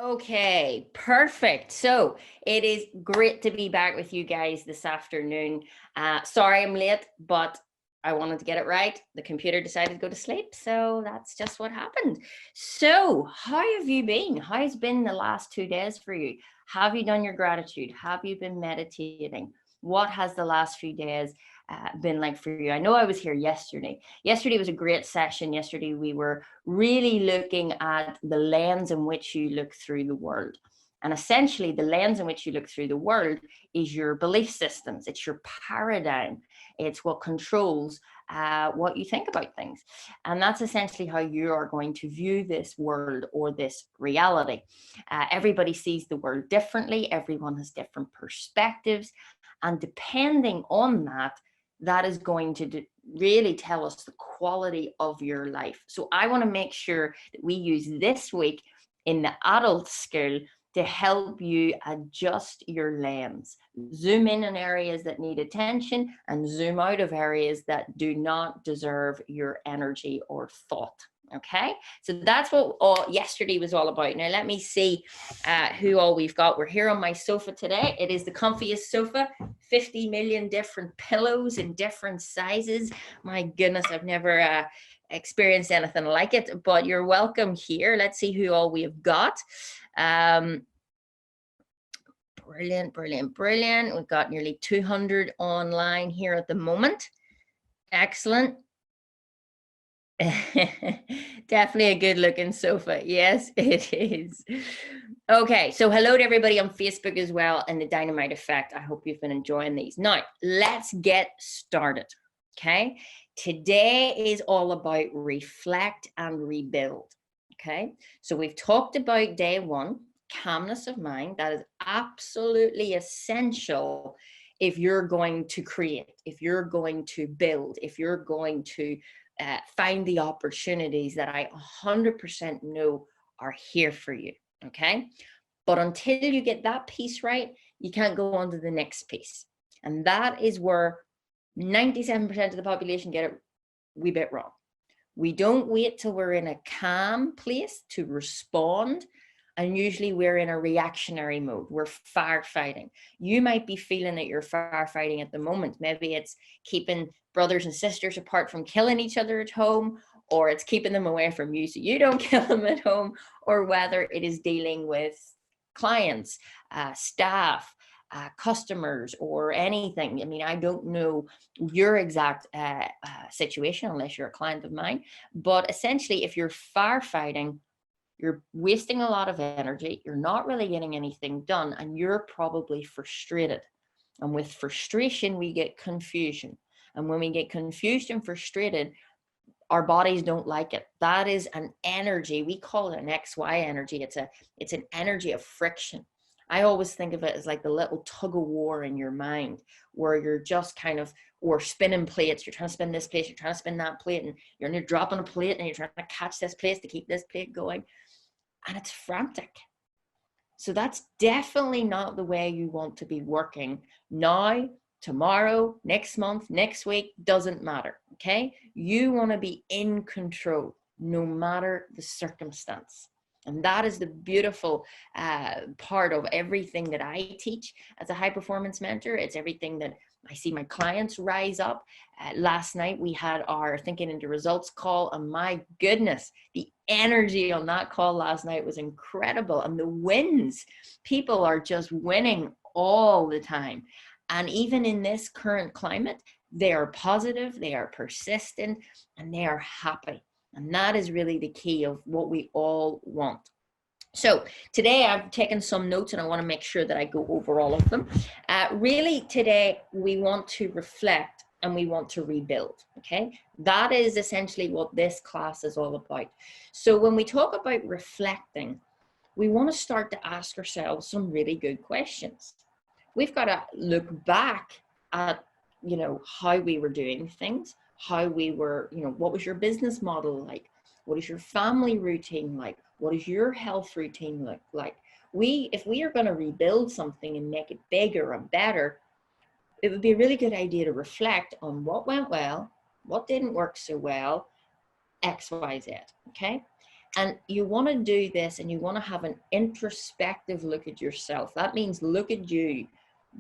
Okay, perfect. So it is great to be back with you guys this afternoon. Sorry I'm late, but I wanted to get it right. The computer decided to go to sleep, so that's just what happened. So, how have you been? How's been the last 2 days for you? Have you done your gratitude? Have you been meditating? What has the last few days been like for you? I know I was here yesterday. Yesterday was a great session. Yesterday we were really looking at the lens in which you look through the world. And essentially, the lens in which you look through the world is your belief systems, it's your paradigm, it's what controls what you think about things. And that's essentially how you are going to view this world or this reality. Everybody sees the world differently, everyone has different perspectives. And depending on that, that is going to really tell us the quality of your life. So I want to make sure that we use this week in the adult skill to help you adjust your lens. Zoom in on areas that need attention and zoom out of areas that do not deserve your energy or thought. Okay, so that's what yesterday was all about. Now let me see who all we've got. We're here on my sofa today. It is the comfiest sofa, 50 million different pillows in different sizes. My goodness, I've never experienced anything like it, but you're welcome here. Let's see who all we have got. Brilliant, brilliant, brilliant. We've got nearly 200 online here at the moment. Excellent. Definitely a good looking sofa. Yes, it is. Okay, so hello to everybody on Facebook as well and the Dynamite Effect. I hope you've been enjoying these. Now, let's get started. Okay, today is all about reflect and rebuild. Okay, so we've talked about day one, calmness of mind. That is absolutely essential if you're going to create, if you're going to build, if you're going to find the opportunities that I 100% know are here for you. Okay. But until you get that piece right, you can't go on to the next piece. And that is where 97% of the population get it a wee bit wrong. We don't wait till we're in a calm place to respond. And usually we're in a reactionary mode. We're firefighting. You might be feeling that you're firefighting at the moment. Maybe it's keeping brothers and sisters apart from killing each other at home, or it's keeping them away from you so you don't kill them at home, or whether it is dealing with clients, staff, customers, or anything. I mean, I don't know your exact situation unless you're a client of mine, but essentially if you're firefighting, you're wasting a lot of energy, you're not really getting anything done, and you're probably frustrated. And with frustration, we get confusion. And when we get confused and frustrated, our bodies don't like it. That is an energy. We call it an XY energy. It's an energy of friction. I always think of it as like the little tug of war in your mind, where you're just kind of, or spinning plates. You're trying to spin this plate, you're trying to spin that plate, and you're dropping a plate and you're trying to catch this plate to keep this plate going. And it's frantic. So that's definitely not the way you want to be working now, tomorrow, next month, next week, doesn't matter. Okay. You want to be in control no matter the circumstance. And that is the beautiful part of everything that I teach as a high performance mentor. It's everything that I see my clients rise up. Last night we had our Thinking into Results call, and my goodness, the energy on that call last night was incredible. And the wins, people are just winning all the time. And even in this current climate, they are positive, they are persistent, and they are happy. And that is really the key of what we all want. So today I've taken some notes and I want to make sure that I go over all of them. Really today we want to reflect and we want to rebuild, okay? That is essentially what this class is all about. So when we talk about reflecting, we want to start to ask ourselves some really good questions. We've got to look back at, how we were doing things, how we were, what was your business model like? What is your family routine like? What is your health routine look like? If we are going to rebuild something and make it bigger and better, it would be a really good idea to reflect on what went well, what didn't work so well, X, Y, Z, okay? And you want to do this and you want to have an introspective look at yourself. That means look at you,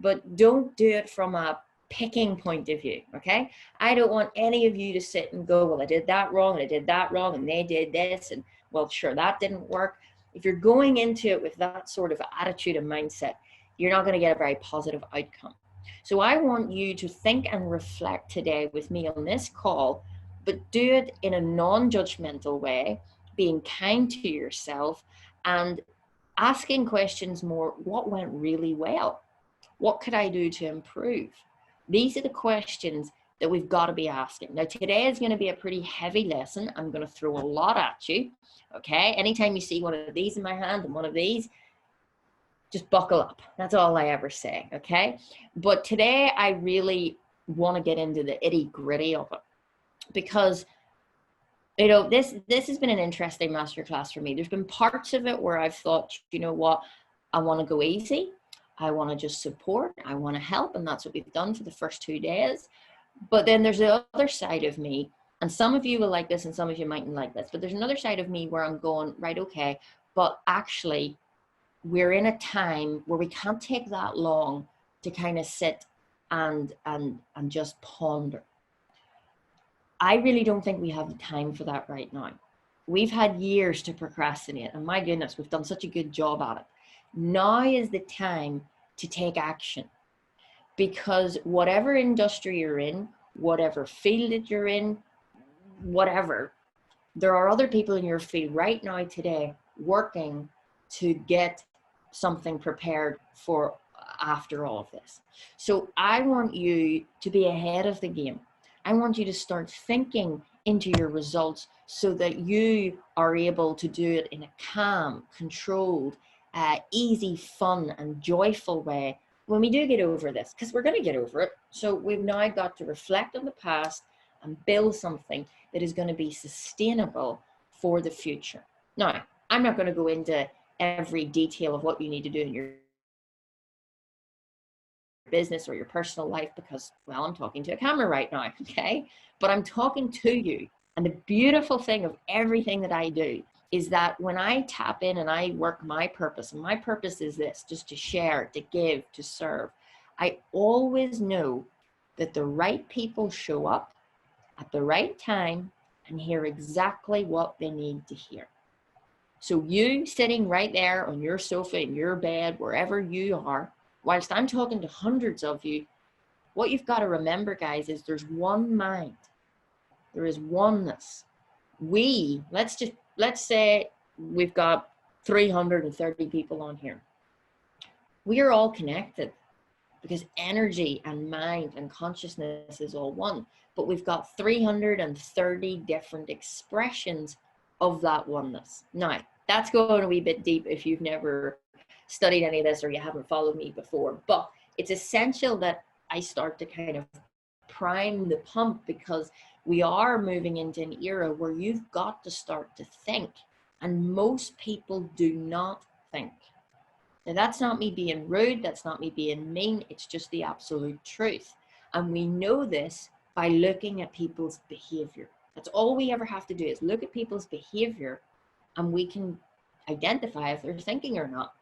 but don't do it from a picking point of view, okay? I don't want any of you to sit and go, well, I did that wrong, and I did that wrong, and they did this, and well, sure, that didn't work. If you're going into it with that sort of attitude and mindset, you're not going to get a very positive outcome. So I want you to think and reflect today with me on this call, but do it in a non-judgmental way, being kind to yourself and asking questions more, what went really well? What could I do to improve? These are the questions that we've got to be asking. Now, today is going to be a pretty heavy lesson. I'm going to throw a lot at you, okay? Anytime you see one of these in my hand and one of these, just buckle up. That's all I ever say, okay? But today I really want to get into the itty gritty of it, because you know, this has been an interesting masterclass for me. There's been parts of it where I've thought, you know what, I want to go easy. I want to just support. I want to help. And that's what we've done for the first 2 days. But then there's the other side of me, and some of you will like this and some of you mightn't like this, but there's another side of me where I'm going, right, okay, but actually we're in a time where we can't take that long to kind of sit and just ponder. I really don't think we have the time for that right now. We've had years to procrastinate, and my goodness, we've done such a good job at it. Now is the time to take action, because whatever industry you're in, whatever field that you're in, whatever, there are other people in your field right now today working to get something prepared for after all of this. So I want you to be ahead of the game. I want you to start thinking into your results so that you are able to do it in a calm, controlled, easy, fun, and joyful way when we do get over this, because we're going to get over it. So we've now got to reflect on the past and build something that is going to be sustainable for the future. Now, I'm not going to go into every detail of what you need to do in your business or your personal life because, well, I'm talking to a camera right now, okay? But I'm talking to you. And the beautiful thing of everything that I do is that when I tap in and I work my purpose, and my purpose is this, just to share, to give, to serve, I always know that the right people show up at the right time and hear exactly what they need to hear. So you sitting right there on your sofa, in your bed, wherever you are, whilst I'm talking to hundreds of you, what you've got to remember, guys, is there's one mind. There is oneness. Let's say we've got 330 people on here. We are all connected because energy and mind and consciousness is all one. But we've got 330 different expressions of that oneness. Now, that's going a wee bit deep if you've never studied any of this or you haven't followed me before. But it's essential that I start to kind of prime the pump, because we are moving into an era where you've got to start to think. And most people do not think. Now, that's not me being rude. That's not me being mean. It's just the absolute truth. And we know this by looking at people's behavior. That's all we ever have to do, is look at people's behavior, and we can identify if they're thinking or not.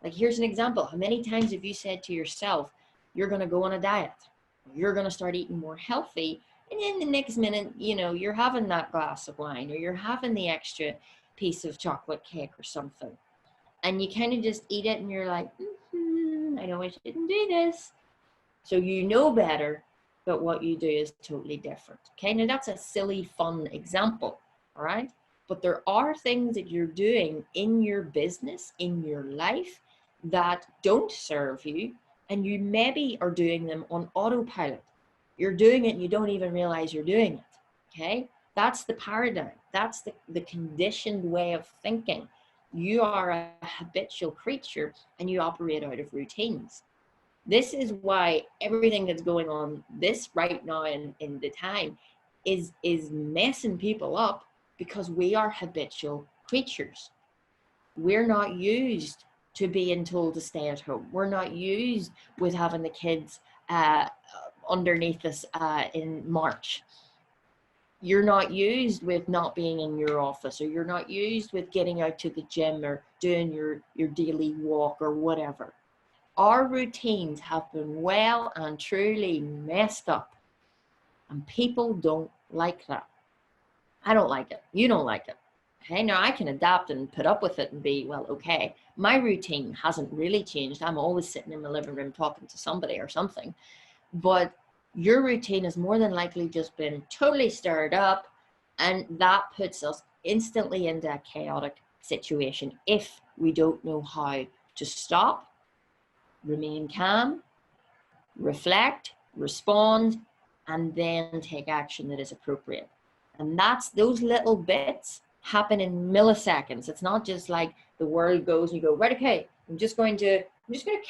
Like, here's an example. How many times have you said to yourself, you're going to go on a diet, you're going to start eating more healthy, and then the next minute, you know, you're having that glass of wine, or you're having the extra piece of chocolate cake or something, and you kind of just eat it and you're like, I know I shouldn't do this. So you know better, but what you do is totally different. Okay, now that's a silly, fun example, all right? But there are things that you're doing in your business, in your life, that don't serve you, and you maybe are doing them on autopilot. You're doing it and you don't even realize you're doing it, okay? That's the paradigm. That's the conditioned way of thinking. You are a habitual creature and you operate out of routines. This is why everything that's going on this right now in the time is messing people up, because we are habitual creatures. We're not used to being told to stay at home. We're not used with having the kids underneath us in March. You're not used with not being in your office, or you're not used with getting out to the gym or doing your daily walk or whatever. Our routines have been well and truly messed up, and people don't like that. I don't like it. You don't like it. Okay, now I can adapt and put up with it and be, well, okay. My routine hasn't really changed. I'm always sitting in my living room talking to somebody or something. But your routine has more than likely just been totally stirred up, and that puts us instantly into a chaotic situation if we don't know how to stop, remain calm, reflect, respond, and then take action that is appropriate. And that's those little bits happen in milliseconds. It's not just like the world goes and you go, right, okay, I'm just going to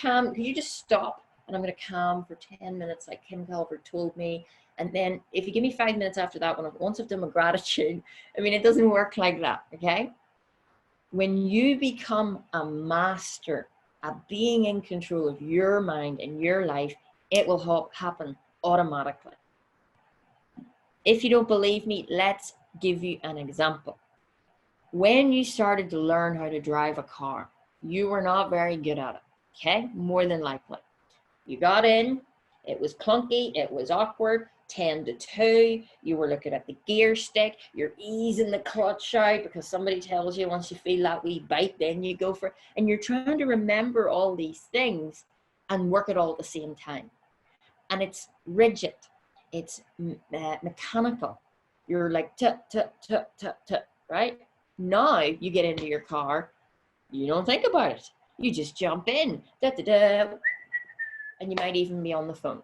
calm. Could you just stop? And I'm going to calm for 10 minutes, like Kim Calvert told me. And then if you give me 5 minutes after that, once I've done my gratitude, I mean, it doesn't work like that, okay? When you become a master at being in control of your mind and your life, it will happen automatically. If you don't believe me, let's give you an example. When you started to learn how to drive a car, you were not very good at it, okay? More than likely. You got in, it was clunky, it was awkward, 10 to 2, you were looking at the gear stick, you're easing the clutch out because somebody tells you once you feel that wee bite, then you go for it. And you're trying to remember all these things and work it all at the same time. And it's rigid, it's mechanical. You're like, tut, tut, tut, tut, tut, right? Now you get into your car, you don't think about it. You just jump in, da, da, da, and you might even be on the phone,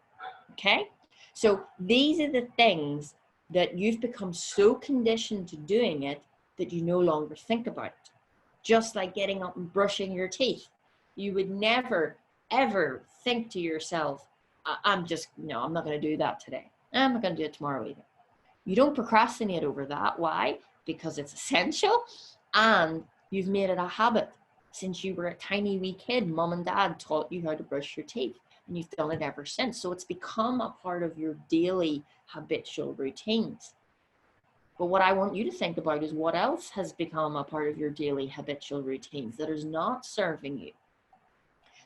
okay? So these are the things that you've become so conditioned to doing it that you no longer think about it. Just like getting up and brushing your teeth. You would never, ever think to yourself, I'm not going to do that today. I'm not going to do it tomorrow either. You don't procrastinate over that. Why? Because it's essential, and you've made it a habit. Since you were a tiny wee kid, mom and dad taught you how to brush your teeth, and you've done it ever since. So it's become a part of your daily habitual routines. But what I want you to think about is what else has become a part of your daily habitual routines that is not serving you.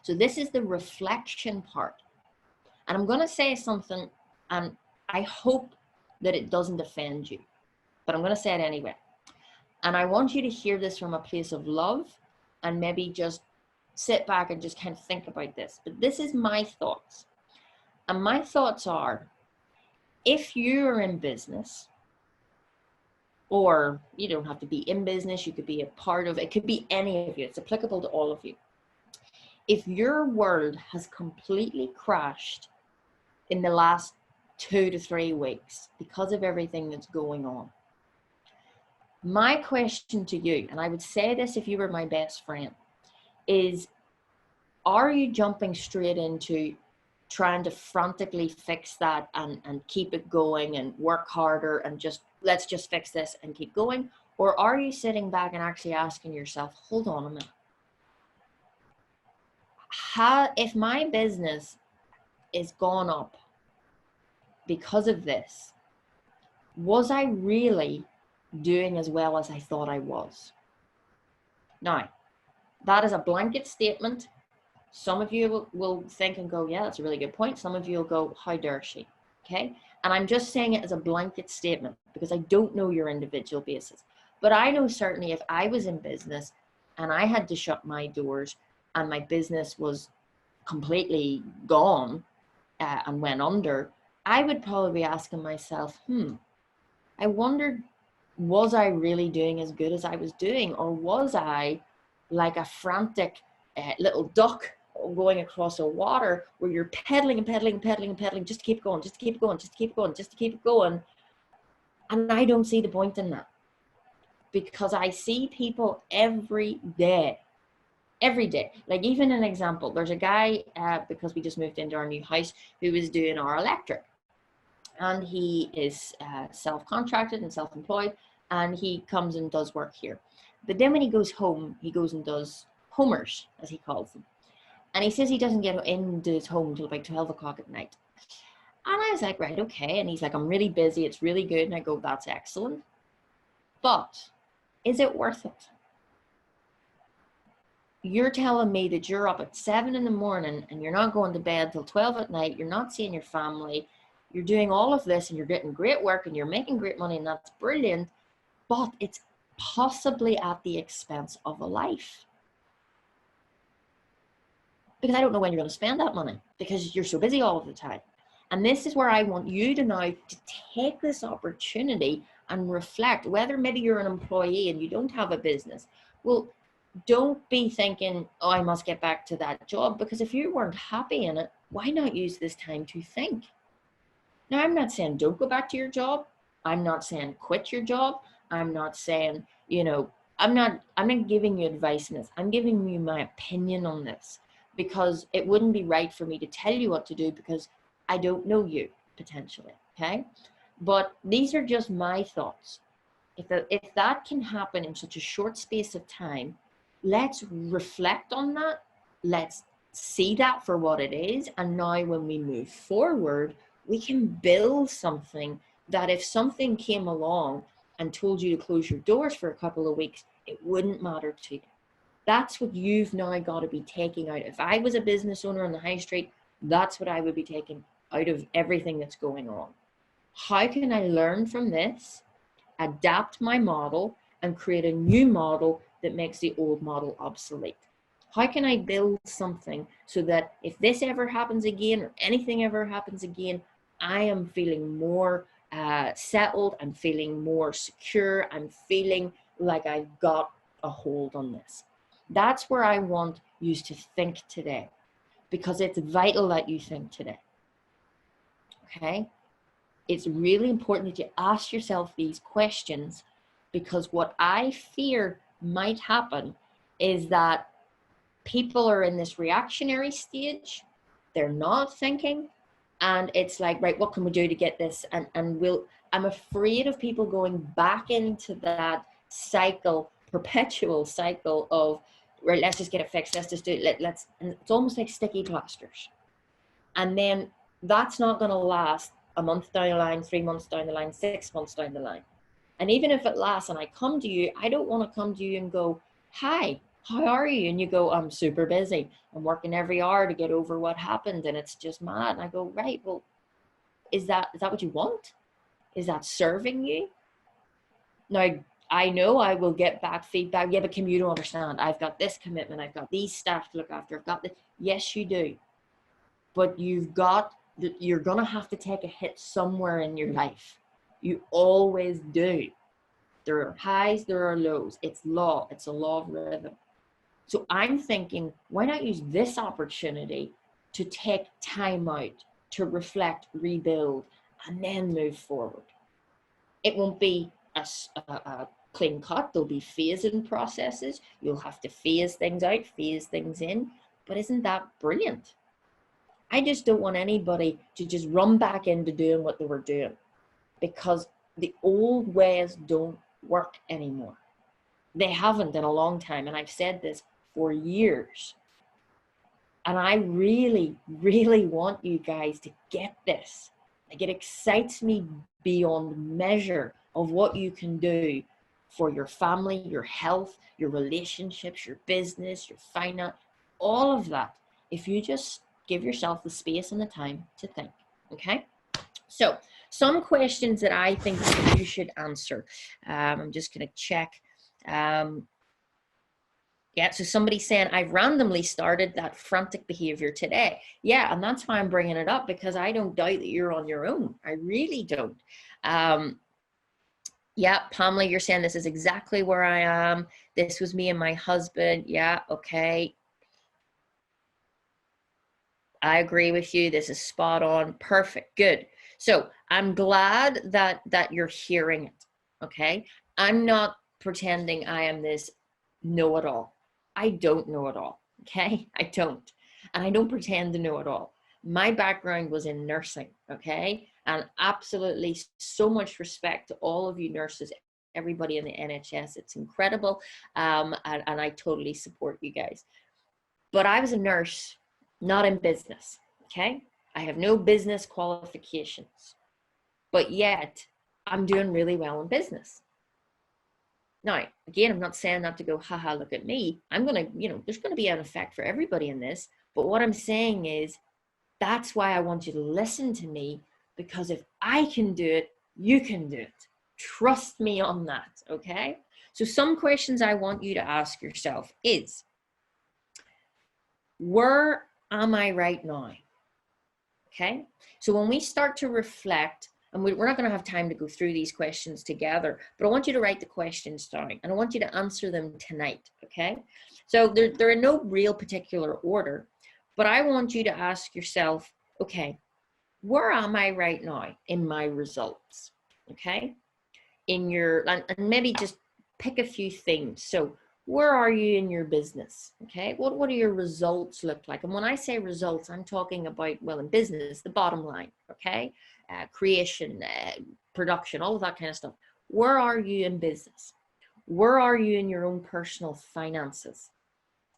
So this is the reflection part. And I'm going to say something, and I hope that it doesn't offend you, but I'm going to say it anyway. And I want you to hear this from a place of love, and maybe just sit back and just kind of think about this. But this is my thoughts. And my thoughts are, if you're in business, or you don't have to be in business, you could be a part of, it could be any of you, it's applicable to all of you. If your world has completely crashed in the last 2 to 3 weeks because of everything that's going on, my question to you, and I would say this if you were my best friend, is, are you jumping straight into trying to frantically fix that and keep it going and work harder and just, let's just fix this and keep going? Or are you sitting back and actually asking yourself, hold on a minute, if my business is gone up because of this, was I really doing as well as I thought I was? Now, that is a blanket statement. Some of you will think and go, yeah, that's a really good point. Some of you will go, how dare she? Okay. And I'm just saying it as a blanket statement because I don't know your individual basis. But I know certainly if I was in business and I had to shut my doors and my business was completely gone and went under, I would probably be asking myself, I wondered, was I really doing as good as I was doing? Or was I like a frantic little duck going across a water where you're pedaling and pedaling and pedaling and pedaling just to keep going, just to keep going, just to keep going, just to keep going? And I don't see the point in that, because I see people every day. Like, even an example, there's a guy, because we just moved into our new house, who is doing our electric. And he is self-contracted and self-employed, and he comes and does work here. But then when he goes home, he goes and does homers, as he calls them. And he says he doesn't get into his home until about 12 o'clock at night. And I was like, right, okay. And he's like, I'm really busy. It's really good. And I go, that's excellent. But is it worth it? You're telling me that you're up at 7 in the morning and you're not going to bed till 12 at night. You're not seeing your family. You're doing all of this and you're getting great work and you're making great money, and that's brilliant. But it's possibly at the expense of a life. Because I don't know when you're going to spend that money because you're so busy all of the time. And this is where I want you to now to take this opportunity and reflect, whether maybe you're an employee and you don't have a business. Well, don't be thinking, oh, I must get back to that job, because if you weren't happy in it, why not use this time to think? Now, I'm not saying don't go back to your job. I'm not saying quit your job. I'm not saying, I'm not giving you advice in this. I'm giving you my opinion on this, because it wouldn't be right for me to tell you what to do because I don't know you potentially, okay? But these are just my thoughts. If that can happen in such a short space of time, let's reflect on that. Let's see that for what it is. And now when we move forward, we can build something that if something came along and told you to close your doors for a couple of weeks, it wouldn't matter to you. That's what you've now got to be taking out. If I was a business owner on the high street, that's what I would be taking out of everything that's going on. How can I learn from this, adapt my model, and create a new model that makes the old model obsolete? How can I build something so that if this ever happens again or anything ever happens again, I am feeling more settled, I'm feeling more secure, I'm feeling like I've got a hold on this. That's where I want you to think today, because it's vital that you think today, okay? It's really important that you ask yourself these questions, because what I fear might happen is that people are in this reactionary stage. They're not thinking. And it's like, right, what can we do to get this? I'm afraid of people going back into that cycle, perpetual cycle of, right, let's just get it fixed. Let's just do it. And it's almost like sticky plasters. And then that's not going to last a month down the line, 3 months down the line, 6 months down the line. And even if it lasts and I come to you, I don't want to come to you and go, hi, how are you? And you go, I'm super busy. I'm working every hour to get over what happened and it's just mad. And I go, right, well, is that what you want? Is that serving you? Now, I know I will get back feedback. Yeah, but Kim, you don't understand. I've got this commitment. I've got these staff to look after. I've got this. Yes, you do. But you're going to have to take a hit somewhere in your life. You always do. There are highs, there are lows. It's a law of rhythm. So I'm thinking, why not use this opportunity to take time out, to reflect, rebuild, and then move forward? It won't be a clean cut. There'll be phasing processes. You'll have to phase things out, phase things in. But isn't that brilliant? I just don't want anybody to just run back into doing what they were doing, because the old ways don't work anymore. They haven't in a long time. And I've said this for years. And I really, really want you guys to get this. Like, it excites me beyond measure of what you can do for your family, your health, your relationships, your business, your finance, all of that, if you just give yourself the space and the time to think, okay? So some questions that I think you should answer. I'm just going to check. Yeah, so somebody's saying, I've randomly started that frantic behavior today. Yeah, and that's why I'm bringing it up, because I don't doubt that you're on your own. I really don't. Yeah, Pamela, you're saying this is exactly where I am. This was me and my husband. Yeah, okay. I agree with you. This is spot on. Perfect. Good. So I'm glad that you're hearing it. Okay. I'm not pretending I am this know-it-all. I don't know it all. Okay. I don't. And I don't pretend to know it all. My background was in nursing. Okay. And absolutely so much respect to all of you nurses, everybody in the NHS. It's incredible. And I totally support you guys. But I was a nurse, not in business, okay? I have no business qualifications, but yet I'm doing really well in business. Now, again, I'm not saying that to go, haha, look at me. I'm going to, there's going to be an effect for everybody in this. But what I'm saying is, that's why I want you to listen to me, because if I can do it, you can do it. Trust me on that, okay? So some questions I want you to ask yourself is, where am I right now? Okay? So when we start to reflect, and we're not going to have time to go through these questions together, but I want you to write the questions down, and I want you to answer them tonight, okay? So they're in no real particular order, but I want you to ask yourself, okay, where am I right now in my results? Okay? And maybe just pick a few things. So where are you in your business? Okay? What do your results look like? And when I say results, I'm talking about, well, in business, the bottom line, okay? Creation, production, all of that kind of stuff. Where are you in business? Where are you in your own personal finances?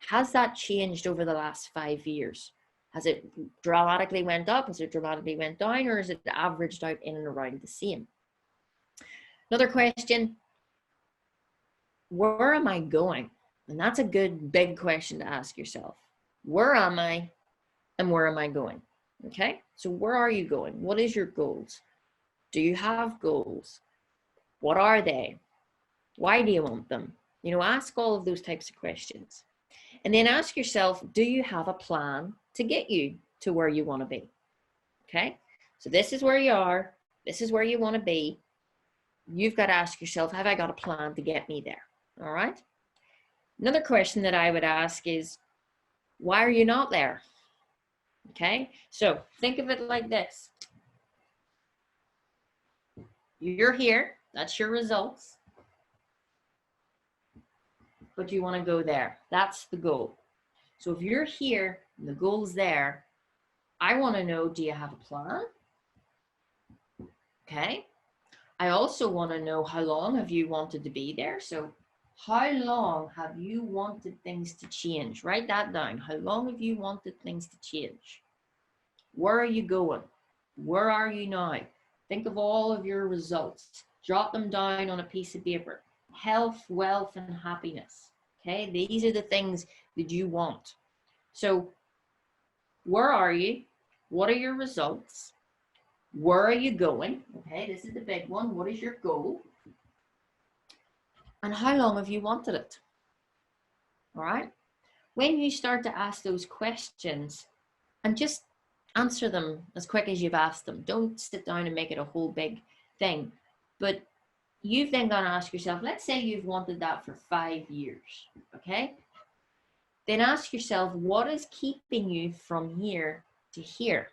Has that changed over the last 5 years? Has it dramatically went up? Has it dramatically went down? Or is it averaged out in and around the same? Another question, where am I going? And that's a good big question to ask yourself. Where am I and where am I going? Okay, so where are you going? What is your goals? Do you have goals? What are they? Why do you want them? Ask all of those types of questions. And then ask yourself, do you have a plan to get you to where you want to be? Okay, so this is where you are. This is where you want to be. You've got to ask yourself, have I got a plan to get me there? All right. Another question that I would ask is, why are you not there? Okay, so think of it like this. You're here. That's your results. But you want to go there. That's the goal. So if you're here and the goal's there, I want to know, do you have a plan? Okay. I also want to know, how long have you wanted to be there? So how long have you wanted things to change? Write that down. How long have you wanted things to change? Where are you going? Where are you now? Think of all of your results. Jot them down on a piece of paper. Health, wealth, and happiness. Okay, these are the things that you want. So where are you? What are your results? Where are you going? Okay, this is the big one. What is your goal? And how long have you wanted it? All right. When you start to ask those questions, and just answer them as quick as you've asked them. Don't sit down and make it a whole big thing. But you've then got to ask yourself, let's say you've wanted that for 5 years. Okay. Then ask yourself, what is keeping you from here to here?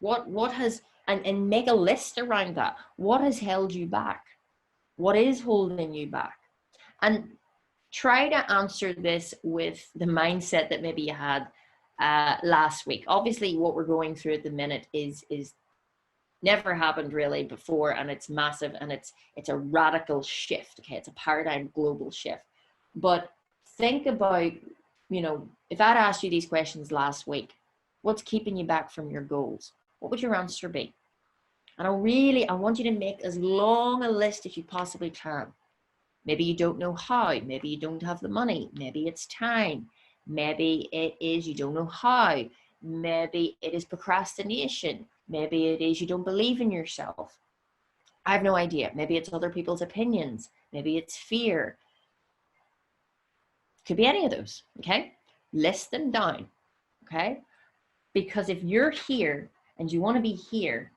What has, and make a list around that. What has held you back? What is holding you back? And try to answer this with the mindset that maybe you had last week. Obviously, what we're going through at the minute is never happened really before, and it's massive, and it's a radical shift. Okay, it's a paradigm global shift. But think about, if I'd asked you these questions last week, what's keeping you back from your goals? What would your answer be? And I want you to make as long a list as you possibly can. Maybe you don't know how. Maybe you don't have the money. Maybe it's time. Maybe it is you don't know how. Maybe it is procrastination. Maybe it is you don't believe in yourself. I have no idea. Maybe it's other people's opinions. Maybe it's fear. Could be any of those, okay? List them down, okay? Because if you're here and you want to be here,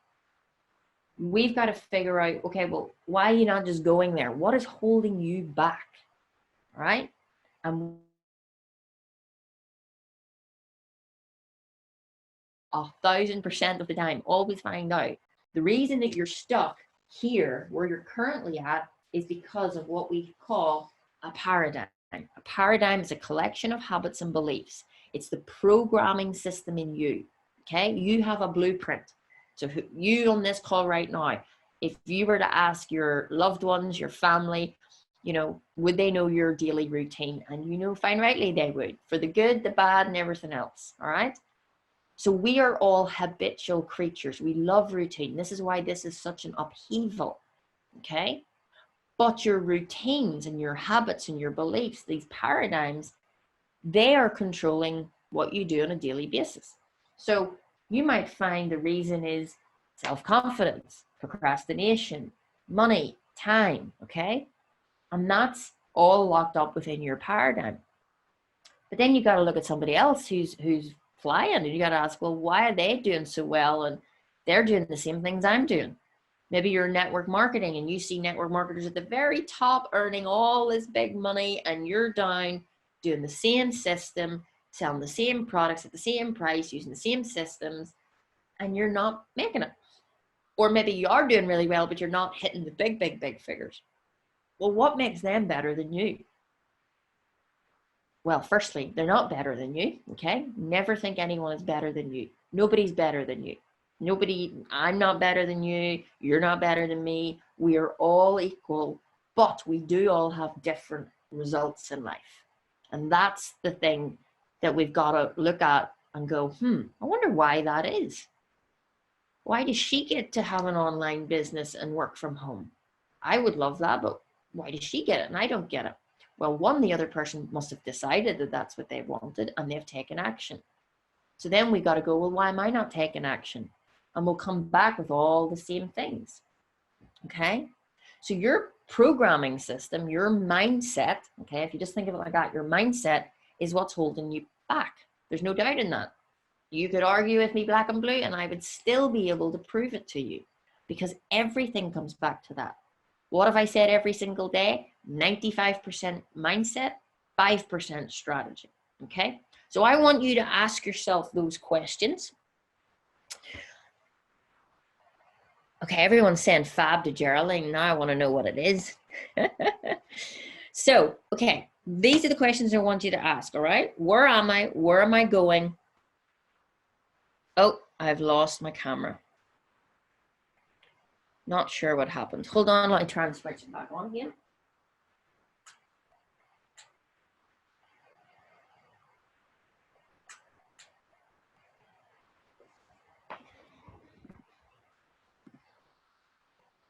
we've got to figure out, okay, well, why are you not just going there? What is holding you back, all right? And 1,000% of the time, always find out the reason that you're stuck here where you're currently at is because of what we call a paradigm. A paradigm is a collection of habits and beliefs. It's the programming system in you, okay? You have a blueprint. So you on this call right now, if you were to ask your loved ones, your family, would they know your daily routine? And fine rightly they would, for the good, the bad, and everything else, all right? So we are all habitual creatures. We love routine. This is why this is such an upheaval, okay? But your routines and your habits and your beliefs, these paradigms, they are controlling what you do on a daily basis. So you might find the reason is self-confidence, procrastination, money, time, okay? And that's all locked up within your paradigm. But then you got to look at somebody else who's flying, and you got to ask, well, why are they doing so well? And they're doing the same things I'm doing. Maybe you're network marketing and you see network marketers at the very top earning all this big money, and you're down doing the same system, selling the same products at the same price, using the same systems, and you're not making it. Or maybe you are doing really well, but you're not hitting the big figures. Well, what makes them better than you? Well, firstly, they're not better than you, okay? Never think anyone is better than you. Nobody's better than you. I'm not better than you. You're not better than me. We are all equal, but we do all have different results in life. And that's the thing that we've got to look at and go, I wonder why that is. Why does she get to have an online business and work from home? I would love that, but why does she get it and I don't get it? Well, one, the other person must have decided that that's what they wanted and they've taken action. So then we got to go, well, why am I not taking action? And we'll come back with all the same things. Okay. So your programming system, your mindset, okay, if you just think of it like that, your mindset is what's holding you back. There's no doubt in that. You could argue with me black and blue and I would still be able to prove it to you, because everything comes back to that. What have I said every single day? 95% mindset, 5% strategy. Okay. So I want you to ask yourself those questions. Okay, everyone's saying fab to Geraldine. Now I want to know what it is. So, okay, these are the questions I want you to ask, all right? Where am I? Where am I going? Oh, I've lost my camera. Not sure what happened. Hold on, let me try and switch it back on again.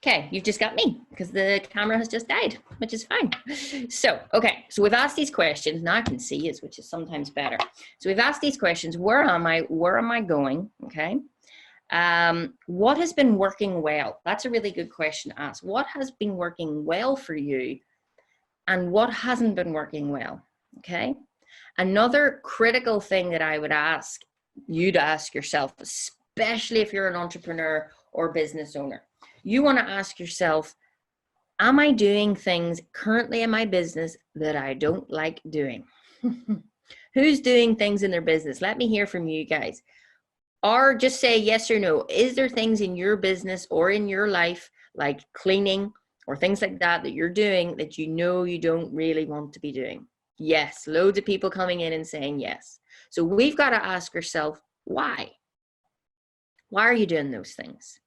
Okay, you've just got me because the camera has just died, which is fine. So, okay, so we've asked these questions. Now I can see it, which is sometimes better. So we've asked these questions. Where am I? Where am I going? Okay. What has been working well? That's a really good question to ask. What has been working well for you and what hasn't been working well? Okay. Another critical thing that I would ask you to ask yourself, especially if you're an entrepreneur or business owner, you want to ask yourself, am I doing things currently in my business that I don't like doing? Who's doing things in their business? Let me hear from you guys. Or just say yes or no. Is there things in your business or in your life, like cleaning or things like that, that you're doing that you know you don't really want to be doing? Yes, loads of people coming in and saying yes. So we've got to ask ourselves, why? Why are you doing those things?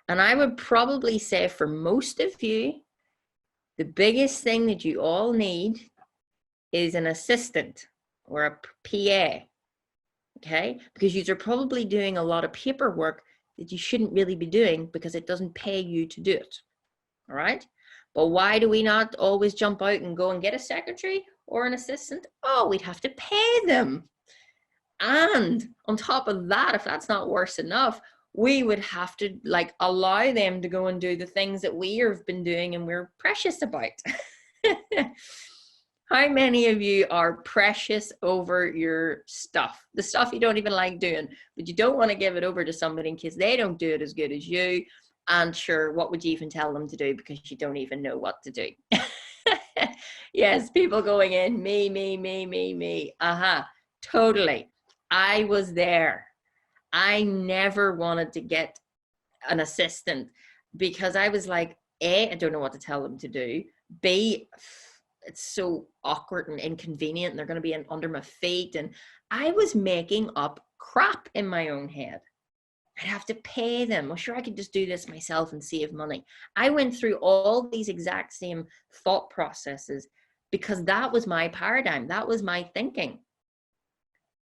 And I would probably say for most of you, the biggest thing that you all need is an assistant or a PA, okay? Because you're probably doing a lot of paperwork that you shouldn't really be doing because it doesn't pay you to do it, all right? But why do we not always jump out and go and get a secretary or an assistant? Oh, we'd have to pay them. And on top of that, if that's not worse enough, we would have to like allow them to go and do the things that we have been doing and we're precious about. How many of you are precious over your stuff? The stuff you don't even like doing, but you don't want to give it over to somebody in case they don't do it as good as you. And sure, what would you even tell them to do because you don't even know what to do? Yes, people going in, me. Totally. I was there. I never wanted to get an assistant because I was like, A, I don't know what to tell them to do. B, it's so awkward and inconvenient and they're going to be under my feet. And I was making up crap in my own head. I'd have to pay them. Well, sure, I could just do this myself and save money. I went through all these exact same thought processes because that was my paradigm. That was my thinking.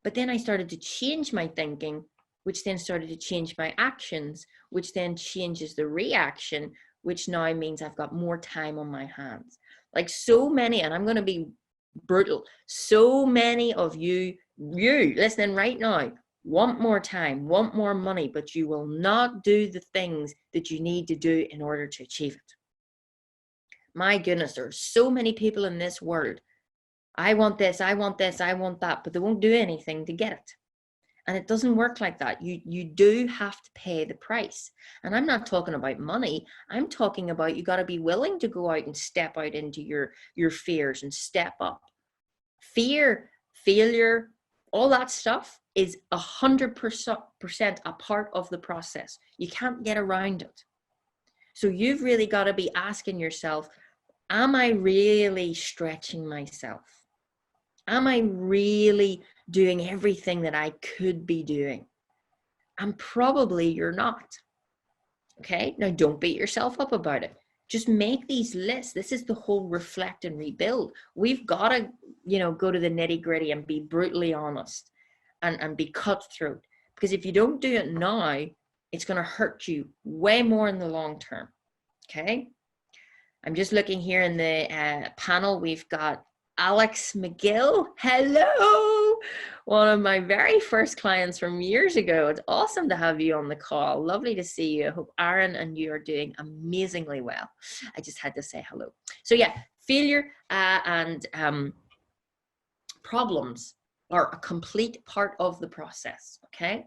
But then I started to change my thinking, which then started to change my actions, which then changes the reaction, which now means I've got more time on my hands. Like so many, and I'm going to be brutal, so many of you listening right now, want more time, want more money, but you will not do the things that you need to do in order to achieve it. My goodness, there are so many people in this world. I want this, I want this, I want that, but they won't do anything to get it. And it doesn't work like that. You do have to pay the price. And I'm not talking about money. I'm talking about you got to be willing to go out and step out into your fears and step up. Fear, failure, all that stuff is 100% a part of the process. You can't get around it. So you've really got to be asking yourself, am I really stretching myself? Am I really doing everything that I could be doing? And probably you're not. Okay, now don't beat yourself up about it. Just make these lists. This is the whole reflect and rebuild. We've got to, go to the nitty gritty and be brutally honest and be cutthroat. Because if you don't do it now, it's going to hurt you way more in the long term. Okay. I'm just looking here in the panel. We've got Alex McGill. Hello. One of my very first clients from years ago. It's awesome to have you on the call. Lovely to see you. I hope Aaron and you are doing amazingly well. I just had to say hello. So yeah, failure and problems are a complete part of the process. Okay.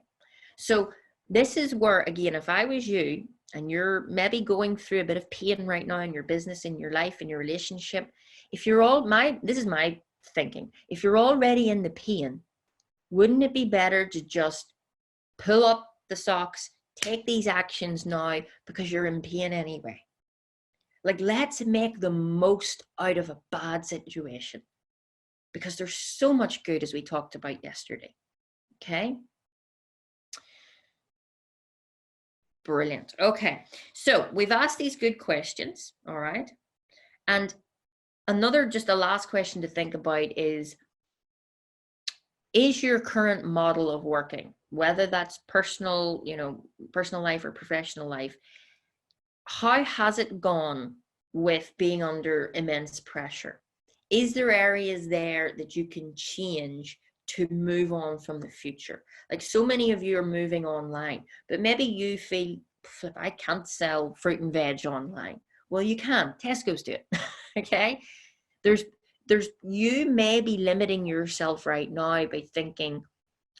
So this is where, again, if I was you and you're maybe going through a bit of pain right now in your business, in your life, in your relationship, if you're this is my thinking, if you're already in the pain, wouldn't it be better to just pull up the socks, take these actions now because you're in pain anyway? Like, let's make the most out of a bad situation because there's so much good, as we talked about yesterday. Okay. Brilliant. Okay. So we've asked these good questions. All right. And just a last question to think about is your current model of working, whether that's personal life or professional life, how has it gone with being under immense pressure? Is there areas there that you can change to move on from the future? Like so many of you are moving online, but maybe you feel, I can't sell fruit and veg online. Well, you can. Tesco's do it. Okay. You may be limiting yourself right now by thinking,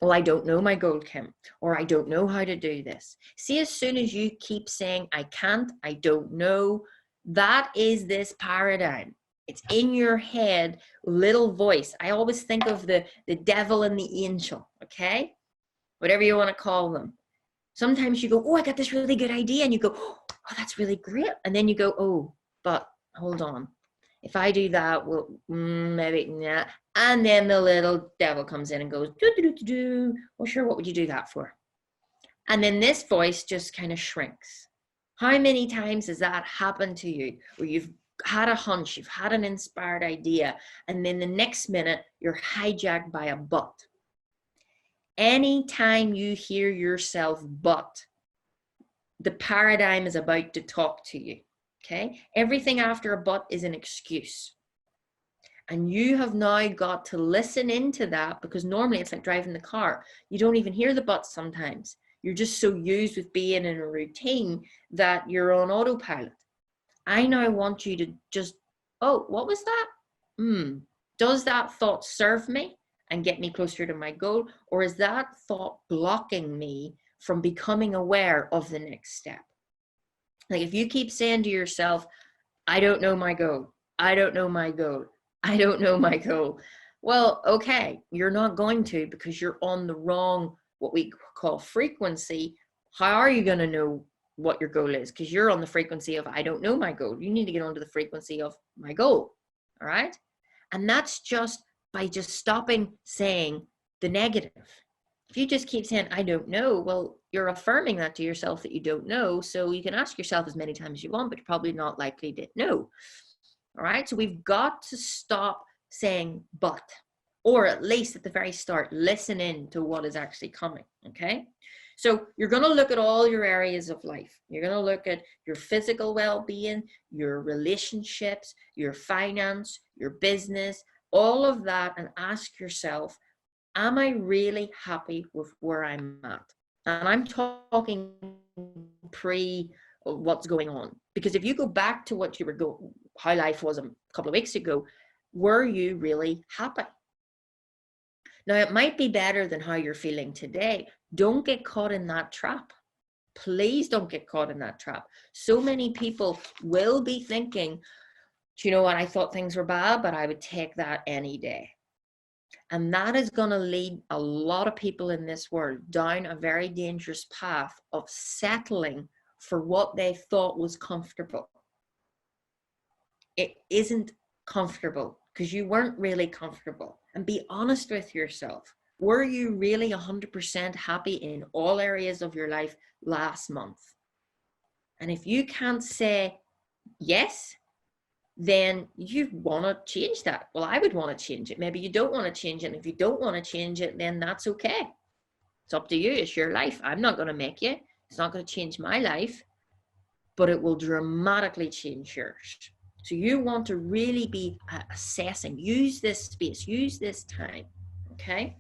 well, I don't know my goal, Kim, or I don't know how to do this. See, as soon as you keep saying, I can't, I don't know, that is this paradigm. It's in your head, little voice. I always think of the devil and the angel, okay? Whatever you want to call them. Sometimes you go, oh, I got this really good idea. And you go, oh, that's really great. And then you go, oh, but hold on. If I do that, well, maybe, nah. And then the little devil comes in and goes, well, sure, what would you do that for? And then this voice just kind of shrinks. How many times has that happened to you where you've had a hunch, you've had an inspired idea, and then the next minute you're hijacked by a but? Anytime you hear yourself but, the paradigm is about to talk to you. Okay, everything after a but is an excuse. And you have now got to listen into that, because normally it's like driving the car. You don't even hear the buts sometimes. You're just so used with being in a routine that you're on autopilot. I now want you to just, oh, what was that? Does that thought serve me and get me closer to my goal? Or is that thought blocking me from becoming aware of the next step? Like if you keep saying to yourself, I don't know my goal, I don't know my goal, I don't know my goal. Well, okay, you're not going to, because you're on the wrong, what we call frequency. How are you going to know what your goal is? Because you're on the frequency of, I don't know my goal. You need to get onto the frequency of my goal. All right. And that's just by just stopping saying the negative. If you just keep saying, I don't know, well, you're affirming that to yourself that you don't know. So you can ask yourself as many times as you want, but you're probably not likely to know. All right. So we've got to stop saying, but. or at least at the very start, listen in to what is actually coming, okay? So you're going to look at all your areas of life. You're going to look at your physical well-being, your relationships, your finance, your business, all of that, and ask yourself, am I really happy with where I'm at? And I'm talking pre what's going on. Because if you go back to what you were how life was a couple of weeks ago, were you really happy? Now, it might be better than how you're feeling today. Don't get caught in that trap. Please don't get caught in that trap. So many people will be thinking, do you know what? I thought things were bad, but I would take that any day. And that is going to lead a lot of people in this world down a very dangerous path of settling for what they thought was comfortable. It isn't comfortable because you weren't really comfortable. And be honest with yourself. Were you really 100% happy in all areas of your life last month? And if you can't say yes, then you want to change that. Well, I would want to change it. Maybe you don't want to change it. And if you don't want to change it, then that's okay. It's up to you. It's your life. I'm not going to make you. It's not going to change my life, but it will dramatically change yours. So you want to really be assessing. Use this space. Use this time. Okay?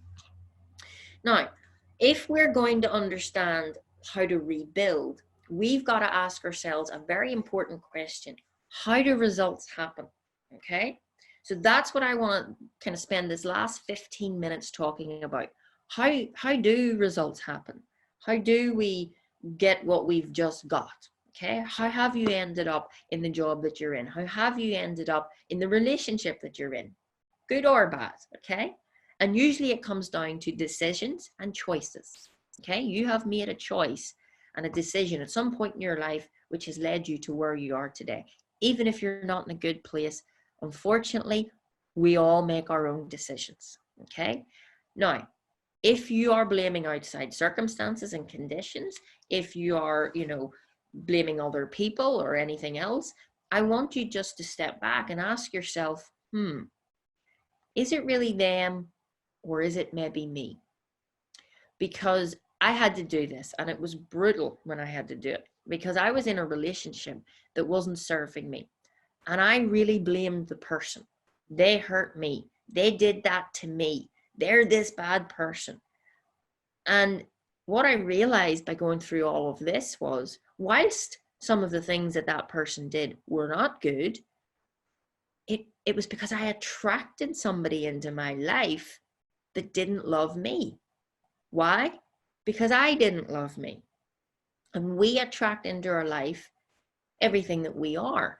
Now, if we're going to understand how to rebuild, we've got to ask ourselves a very important question. How do results happen? Okay, so that's what I want to kind of spend this last 15 minutes talking about. How do results happen? How do we get what we've just got? Okay, how have you ended up in the job that you're in? How have you ended up in the relationship that you're in? Good or bad, okay? And usually it comes down to decisions and choices, okay? You have made a choice and a decision at some point in your life which has led you to where you are today. Even if you're not in a good place, unfortunately, we all make our own decisions, okay? Now, if you are blaming outside circumstances and conditions, if you are, blaming other people or anything else, I want you just to step back and ask yourself, is it really them or is it maybe me? Because I had to do this and it was brutal when I had to do it because I was in a relationship that wasn't serving me. And I really blamed the person. They hurt me. They did that to me. They're this bad person. And what I realized by going through all of this was, whilst some of the things that that person did were not good, it was because I attracted somebody into my life that didn't love me. Why? Because I didn't love me. And we attract into our life everything that we are.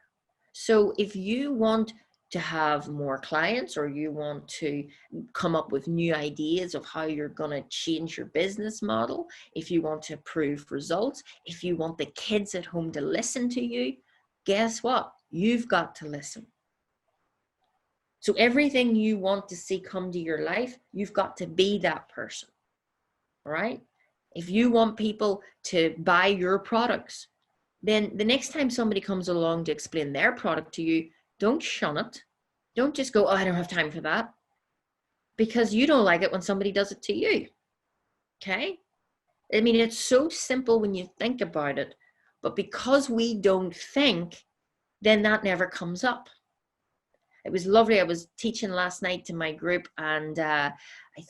So if you want to have more clients or you want to come up with new ideas of how you're going to change your business model, if you want to improve results, if you want the kids at home to listen to you, guess what? You've got to listen. So everything you want to see come to your life, you've got to be that person, all right? If you want people to buy your products, then the next time somebody comes along to explain their product to you, don't shun it. Don't just go, oh, I don't have time for that. Because you don't like it when somebody does it to you. Okay? I mean, it's so simple when you think about it. But because we don't think, then that never comes up. It was lovely. I was teaching last night to my group and I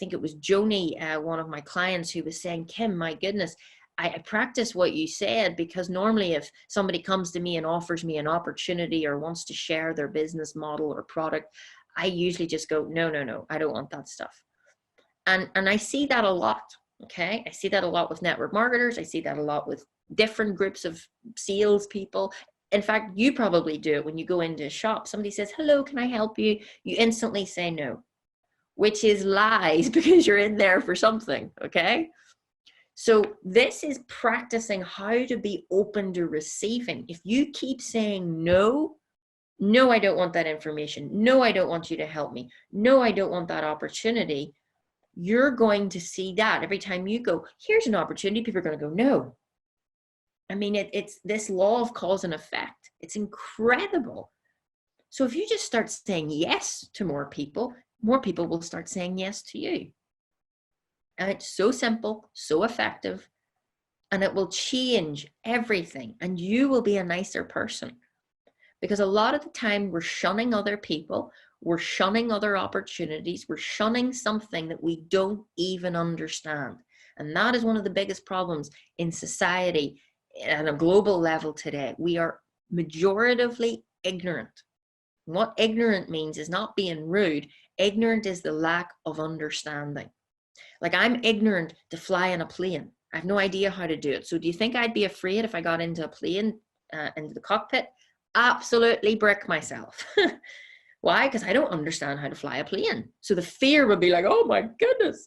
think it was Joni, one of my clients, who was saying, Kim, my goodness, I practice what you said because normally if somebody comes to me and offers me an opportunity or wants to share their business model or product, I usually just go, no, I don't want that stuff. And I see that a lot, okay? I see that a lot with network marketers. I see that a lot with different groups of sales people. In fact, you probably do it when you go into a shop. Somebody says, hello, can I help you? You instantly say no, which is lies because you're in there for something, okay? So this is practicing how to be open to receiving. If you keep saying no, I don't want that information. No, I don't want you to help me. No, I don't want that opportunity. You're going to see that every time you go, here's an opportunity, people are going to go, no. I mean, it's this law of cause and effect. It's incredible. So if you just start saying yes to more people, more people will start saying yes to you. And it's so simple, so effective, and it will change everything. And you will be a nicer person. Because a lot of the time we're shunning other people, we're shunning other opportunities, we're shunning something that we don't even understand. And that is one of the biggest problems in society at a global level today. We are majoritively ignorant. What ignorant means is not being rude. Ignorant is the lack of understanding. Like, I'm ignorant to fly in a plane. I have no idea how to do it. So do you think I'd be afraid if I got into a plane, into the cockpit? Absolutely brick myself. Why? Because I don't understand how to fly a plane. So the fear would be like, oh my goodness,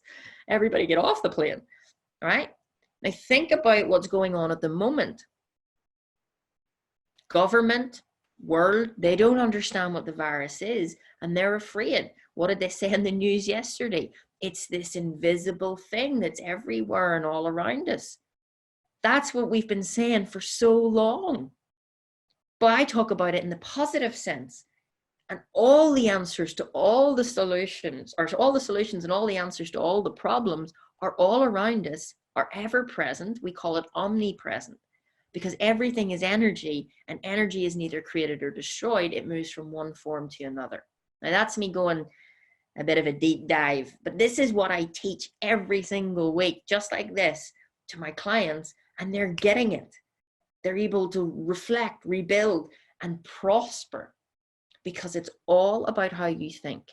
everybody get off the plane, right? Now think about what's going on at the moment. Government, world, they don't understand what the virus is, and they're afraid. What did they say in the news yesterday? It's this invisible thing that's everywhere and all around us. That's what we've been saying for so long. But I talk about it in the positive sense. And all the answers to all the solutions, or all the solutions and all the answers to all the problems are all around us, are ever present. We call it omnipresent, because everything is energy, and energy is neither created or destroyed. It moves from one form to another. Now that's me going a bit of a deep dive, but this is what I teach every single week, just like this, to my clients, and they're getting it. They're able to reflect, rebuild, and prosper, because it's all about how you think.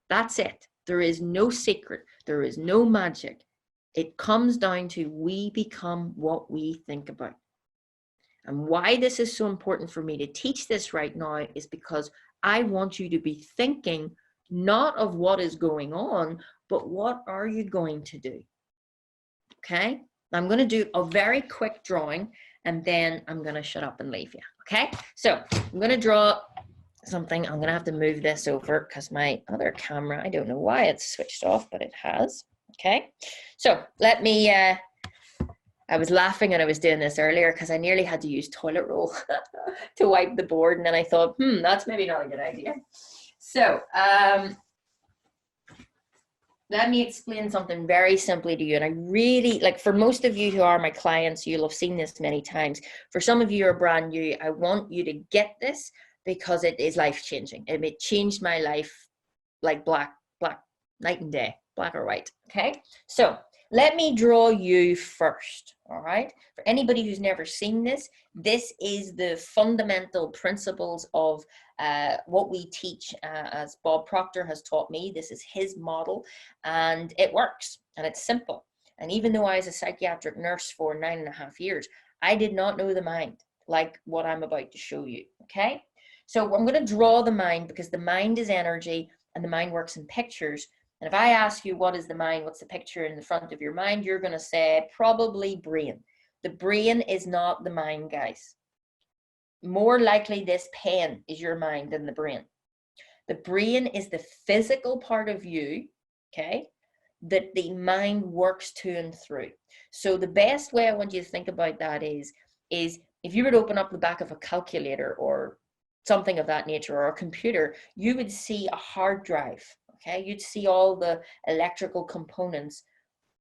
That's it. There is no secret. There is no magic. It comes down to we become what we think about. And why this is so important for me to teach this right now is because I want you to be thinking not of what is going on, but what are you going to do? Okay? I'm going to do a very quick drawing, and then I'm going to shut up and leave you. Okay? So I'm going to draw something. I'm going to have to move this over because my other camera, I don't know why it's switched off, but it has. Okay? So let me, I was laughing when I was doing this earlier because I nearly had to use toilet roll to wipe the board, and then I thought, that's maybe not a good idea. So let me explain something very simply to you. And I really, like, for most of you who are my clients, you'll have seen this many times. For some of you who are brand new, I want you to get this because it is life-changing. It changed my life like black, night and day, black or white, okay? So let me draw you first, all right? For anybody who's never seen this, this is the fundamental principles of what we teach, as Bob Proctor has taught me. This is his model, and it works, and it's simple. And even though I was a psychiatric nurse for 9.5 years, I did not know the mind like what I'm about to show you, okay? So I'm going to draw the mind because the mind is energy, and the mind works in pictures. And if I ask you, what is the mind? What's the picture in the front of your mind? You're going to say probably brain. The brain is not the mind, guys. More likely this pen is your mind than the brain. The brain is the physical part of you, okay, that the mind works to and through. So the best way I want you to think about that is if you were to open up the back of a calculator or something of that nature, or a computer, you would see a hard drive, okay? You'd see all the electrical components.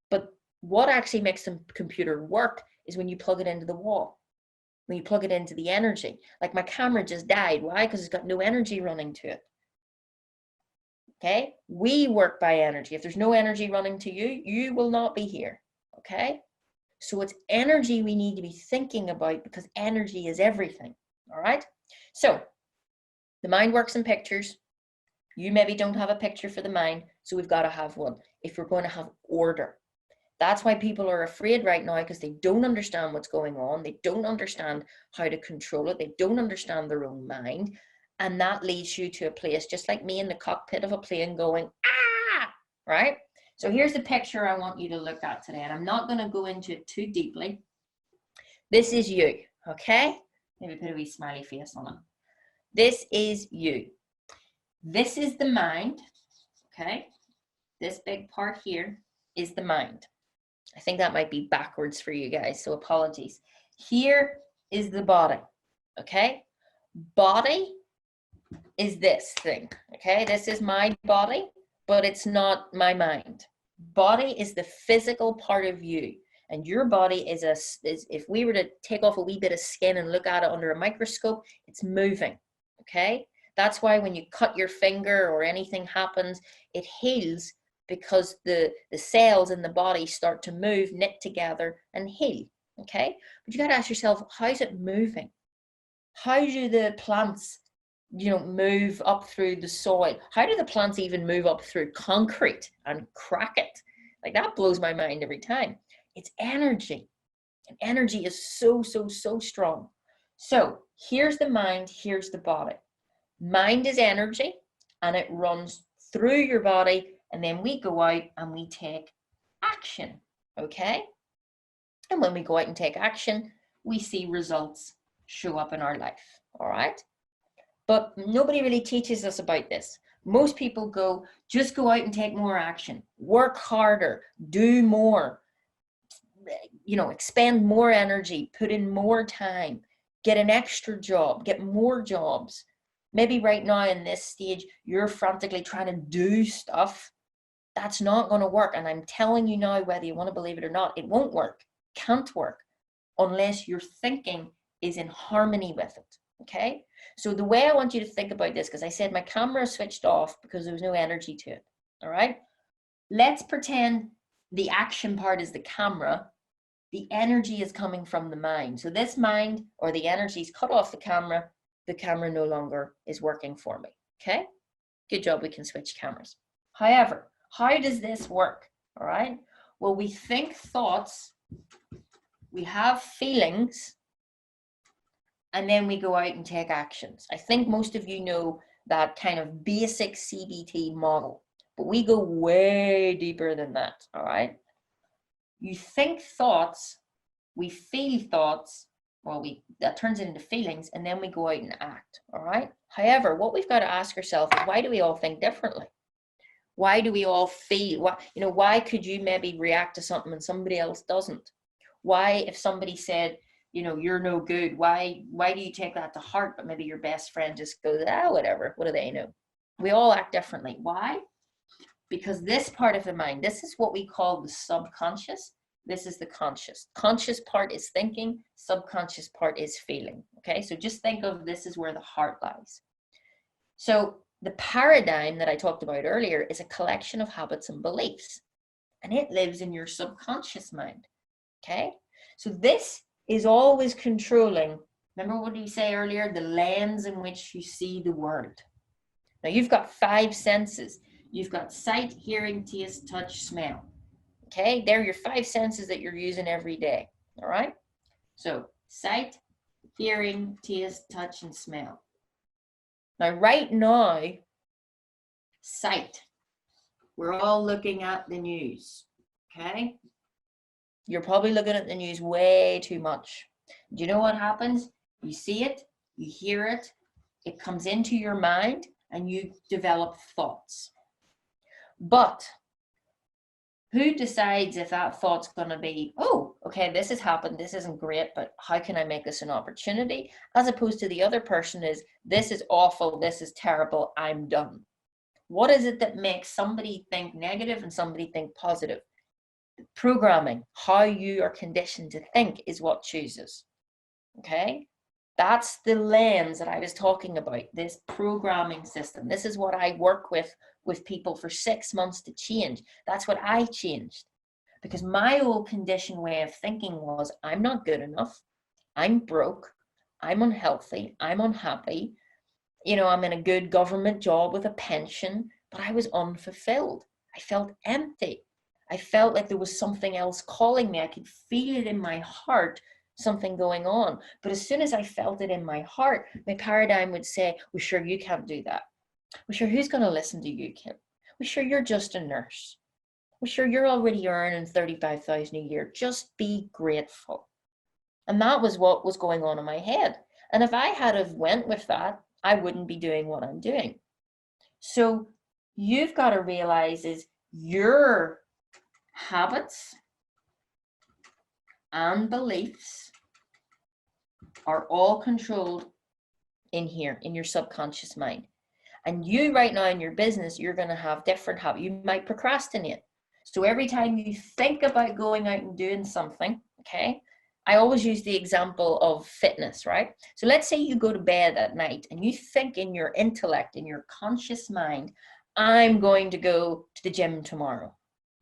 But what actually makes the computer work is when you plug it into the wall, when you plug it into the energy. Like my camera just died. Why? Because it's got no energy running to it. Okay? We work by energy. If there's no energy running to you, you will not be here. Okay? So it's energy we need to be thinking about, because energy is everything. All right? So the mind works in pictures. You maybe don't have a picture for the mind, so we've got to have one if we're going to have order. That's why people are afraid right now, because they don't understand what's going on. They don't understand how to control it. They don't understand their own mind. And that leads you to a place just like me in the cockpit of a plane going, ah, right? So here's the picture I want you to look at today. And I'm not going to go into it too deeply. This is you, okay? Maybe put a wee smiley face on it. This is you. This is the mind, okay? This big part here is the mind. I think that might be backwards for you guys, so apologies. Here is the body, okay? Body is this thing, okay? This is my body, but it's not my mind. Body is the physical part of you. And your body is if we were to take off a wee bit of skin and look at it under a microscope, it's moving, okay? That's why when you cut your finger or anything happens, it heals because the cells in the body start to move, knit together and heal, okay? But you got to ask yourself, how's it moving? How do the plants, move up through the soil? How do the plants even move up through concrete and crack it? Like, that blows my mind every time. It's energy. And energy is so, so, so strong. So here's the mind, here's the body. Mind is energy, and it runs through your body, and then we go out and we take action, okay? And when we go out and take action, we see results show up in our life, all right? But nobody really teaches us about this. Most people just go out and take more action, work harder, do more, expend more energy, put in more time, get an extra job, get more jobs. Maybe right now in this stage, you're frantically trying to do stuff. That's not going to work. And I'm telling you now, whether you want to believe it or not, it won't work, can't work, unless your thinking is in harmony with it, okay? So the way I want you to think about this, because I said my camera switched off because there was no energy to it, all right? Let's pretend the action part is the camera. The energy is coming from the mind. So this mind or the energy is cut off the camera no longer is working for me, okay? Good job, we can switch cameras. However, how does this work, all right? Well, we think thoughts, we have feelings, and then we go out and take actions. I think most of you know that kind of basic CBT model, but we go way deeper than that, all right? You think thoughts, we feel thoughts, that turns it into feelings, and then we go out and act, all right? However, what we've got to ask ourselves is, why do we all think differently? Why do we all feel? Why could you maybe react to something and somebody else doesn't? Why, if somebody said, you're no good, why do you take that to heart, but maybe your best friend just goes, whatever, what do they know? We all act differently. Why? Because this part of the mind, this is what we call the subconscious. This is the conscious. Conscious part is thinking, subconscious part is feeling. Okay, so just think of this is where the heart lies. So the paradigm that I talked about earlier is a collection of habits and beliefs, and it lives in your subconscious mind. Okay, so this is always controlling. Remember what did you say earlier? The lens in which you see the world. Now you've got 5 senses. You've got sight, hearing, taste, touch, smell. Okay, they're your 5 senses that you're using every day. All right, so sight, hearing, taste, touch, and smell. Now, right now, sight, we're all looking at the news. Okay, you're probably looking at the news way too much. Do you know what happens? You see it, you hear it, it comes into your mind, and you develop thoughts. But who decides if that thought's going to be, oh, okay, this has happened, this isn't great, but how can I make this an opportunity? As opposed to the other person is, this is awful, this is terrible, I'm done. What is it that makes somebody think negative and somebody think positive? Programming, how you are conditioned to think, is what chooses. Okay? That's the lens that I was talking about, this programming system. This is what I work with people for 6 months to change. That's what I changed. Because my old conditioned way of thinking was, I'm not good enough, I'm broke, I'm unhealthy, I'm unhappy, I'm in a good government job with a pension, but I was unfulfilled. I felt empty. I felt like there was something else calling me. I could feel it in my heart, something going on. But as soon as I felt it in my heart, my paradigm would say, well, sure, you can't do that. Well, sure, who's going to listen to you, Kim? Well, sure, you're just a nurse. Well, sure, you're already earning $35,000 a year. Just be grateful. And that was what was going on in my head. And if I had have went with that, I wouldn't be doing what I'm doing. So you've got to realize is your habits and beliefs are all controlled in here, in your subconscious mind. And you right now in your business, you're going to have different habits. You might procrastinate. So every time you think about going out and doing something, okay, I always use the example of fitness, right? So let's say you go to bed at night and you think in your intellect, in your conscious mind, I'm going to go to the gym tomorrow,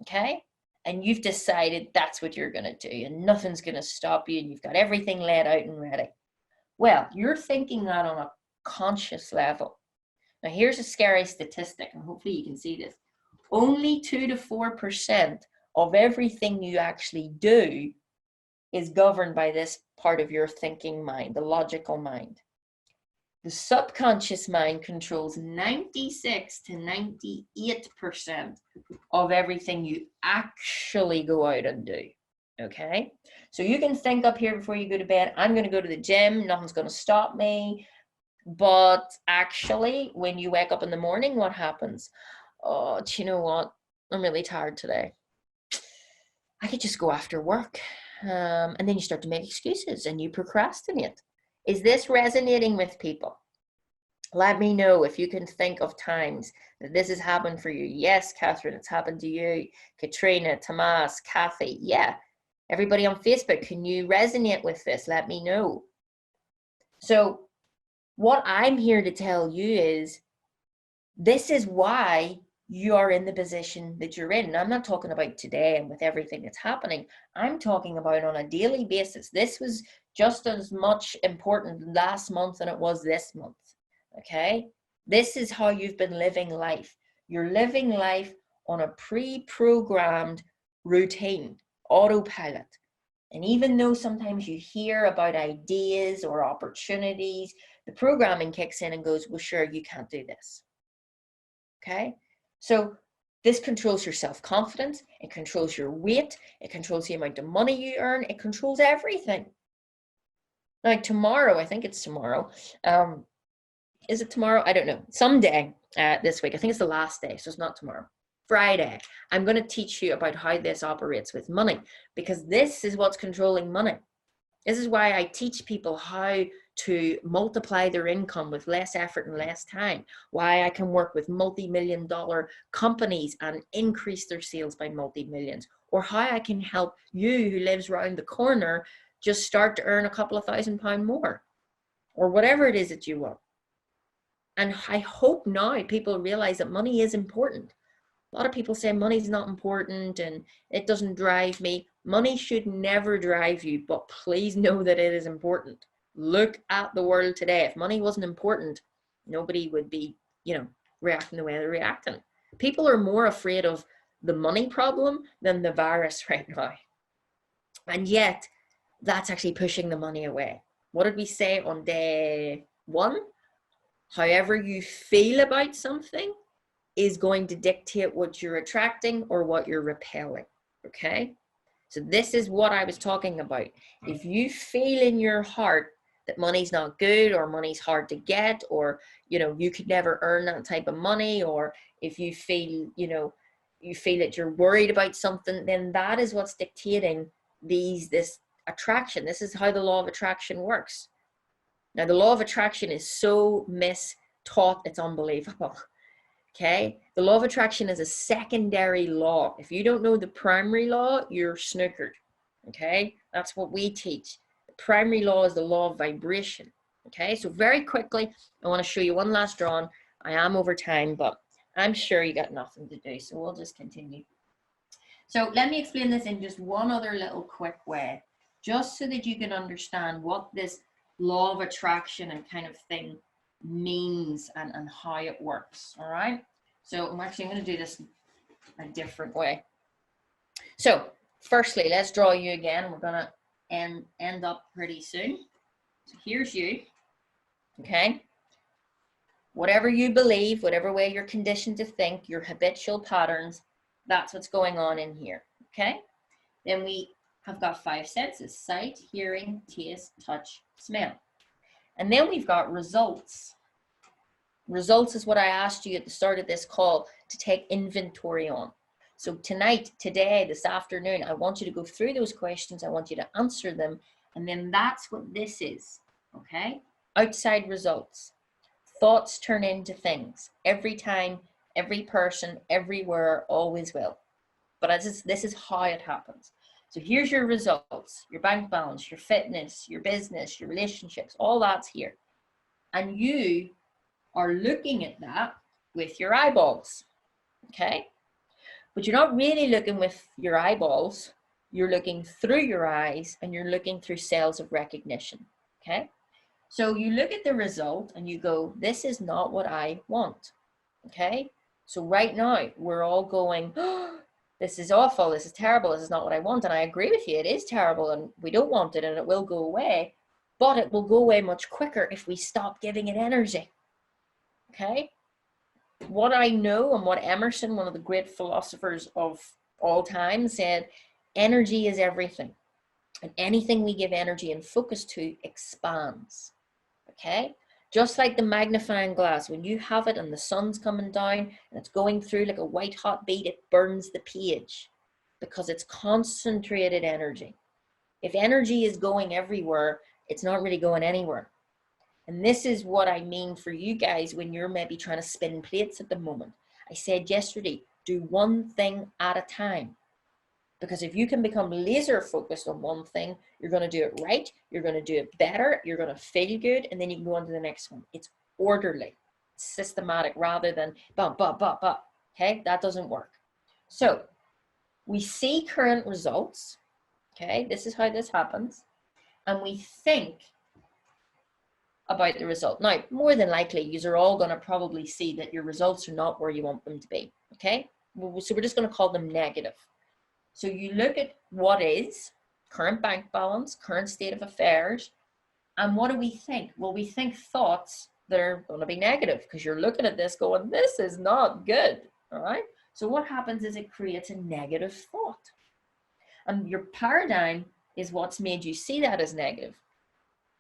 okay? And you've decided that's what you're going to do and nothing's going to stop you and you've got everything laid out and ready. Well, you're thinking that on a conscious level. Now, here's a scary statistic, and hopefully you can see this. Only 2 to 4% of everything you actually do is governed by this part of your thinking mind, the logical mind. The subconscious mind controls 96 to 98% of everything you actually go out and do. Okay? So you can think up here before you go to bed, I'm going to go to the gym, nothing's going to stop me. But actually, when you wake up in the morning, what happens? Oh, do you know what? I'm really tired today. I could just go after work. And then you start to make excuses and you procrastinate. Is this resonating with people? Let me know if you can think of times that this has happened for you. Yes, Catherine, it's happened to you. Katrina, Tomas, Kathy. Yeah. Everybody on Facebook, can you resonate with this? Let me know. So what I'm here to tell you is this is why you are in the position that you're in. And I'm not talking about today and with everything that's happening. I'm talking about on a daily basis. This was just as much important last month than it was this month. Okay? This is how you've been living life. You're living life on a pre-programmed routine, autopilot. And even though sometimes you hear about ideas or opportunities, the programming kicks in and goes, well, sure, you can't do this. Okay? So this controls your self-confidence. It controls your weight. It controls the amount of money you earn. It controls everything. Now, tomorrow, I think it's tomorrow. Is it tomorrow? I don't know. Someday this week. I think it's the last day, so it's not tomorrow. Friday, I'm going to teach you about how this operates with money, because this is what's controlling money. This is why I teach people how to multiply their income with less effort and less time. Why I can work with multi-million-dollar companies and increase their sales by multi-millions. Or how I can help you who lives around the corner just start to earn a couple of £1,000 more. Or whatever it is that you want. And I hope now people realize that money is important. A lot of people say money's not important and it doesn't drive me. Money should never drive you, but please know that it is important. Look at the world today. If money wasn't important, nobody would be, reacting the way they're reacting. People are more afraid of the money problem than the virus right now. And yet, that's actually pushing the money away. What did we say on day 1? However you feel about something is going to dictate what you're attracting or what you're repelling, okay? So this is what I was talking about. If you feel in your heart that money's not good or money's hard to get, or, you could never earn that type of money, or if you feel, you feel that you're worried about something, then that is what's dictating this attraction. This is how the law of attraction works. Now, the law of attraction is so mis-taught, it's unbelievable. Okay, the law of attraction is a secondary law. If you don't know the primary law, you're snookered. Okay, that's what we teach. The primary law is the law of vibration. Okay, so very quickly, I want to show you one last drawing. I am over time, but I'm sure you got nothing to do, so we'll just continue. So let me explain this in just one other little quick way, just so that you can understand what this law of attraction and kind of thing means and how it works. All right, so I'm going to do this a different way. So firstly, let's draw you again. We're going to end up pretty soon. So here's you. Okay, whatever you believe, whatever way you're conditioned to think, your habitual patterns, that's what's going on in here. Okay, then we have got 5 senses: sight, hearing, taste, touch, smell. And then we've got results. Results is what I asked you at the start of this call to take inventory on. So tonight, today, this afternoon, I want you to go through those questions. I want you to answer them. And then that's what this is, okay? Outside results. Thoughts turn into things every time, every person, everywhere, always will. But this is how it happens. So here's your results, your bank balance, your fitness, your business, your relationships, all that's here. And you are looking at that with your eyeballs, okay? But you're not really looking with your eyeballs. You're looking through your eyes, and you're looking through cells of recognition, okay? So you look at the result and you go, this is not what I want, okay? So right now we're all going, oh, this is awful, this is terrible, this is not what I want. And I agree with you, it is terrible and we don't want it and it will go away, but it will go away much quicker if we stop giving it energy, okay? What I know, and what Emerson, one of the great philosophers of all time, said, energy is everything. And anything we give energy and focus to expands, okay? Just like the magnifying glass, when you have it and the sun's coming down and it's going through like a white hot bead, it burns the page because it's concentrated energy. If energy is going everywhere, it's not really going anywhere. And this is what I mean for you guys when you're maybe trying to spin plates at the moment. I said yesterday, do one thing at a time. Because if you can become laser focused on one thing, you're going to do it right, you're going to do it better, you're going to feel good, and then you can go on to the next one. It's orderly, it's systematic, rather than bump, bump, bump, bump. Okay, that doesn't work. So we see current results. Okay, this is how this happens. And we think about the result. Now, more than likely, you're all going to probably see that your results are not where you want them to be. Okay, so we're just going to call them negative. So you look at what is current bank balance, current state of affairs, and what do we think? Well, we think thoughts that are going to be negative because you're looking at this going, this is not good, all right? So what happens is it creates a negative thought. And your paradigm is what's made you see that as negative.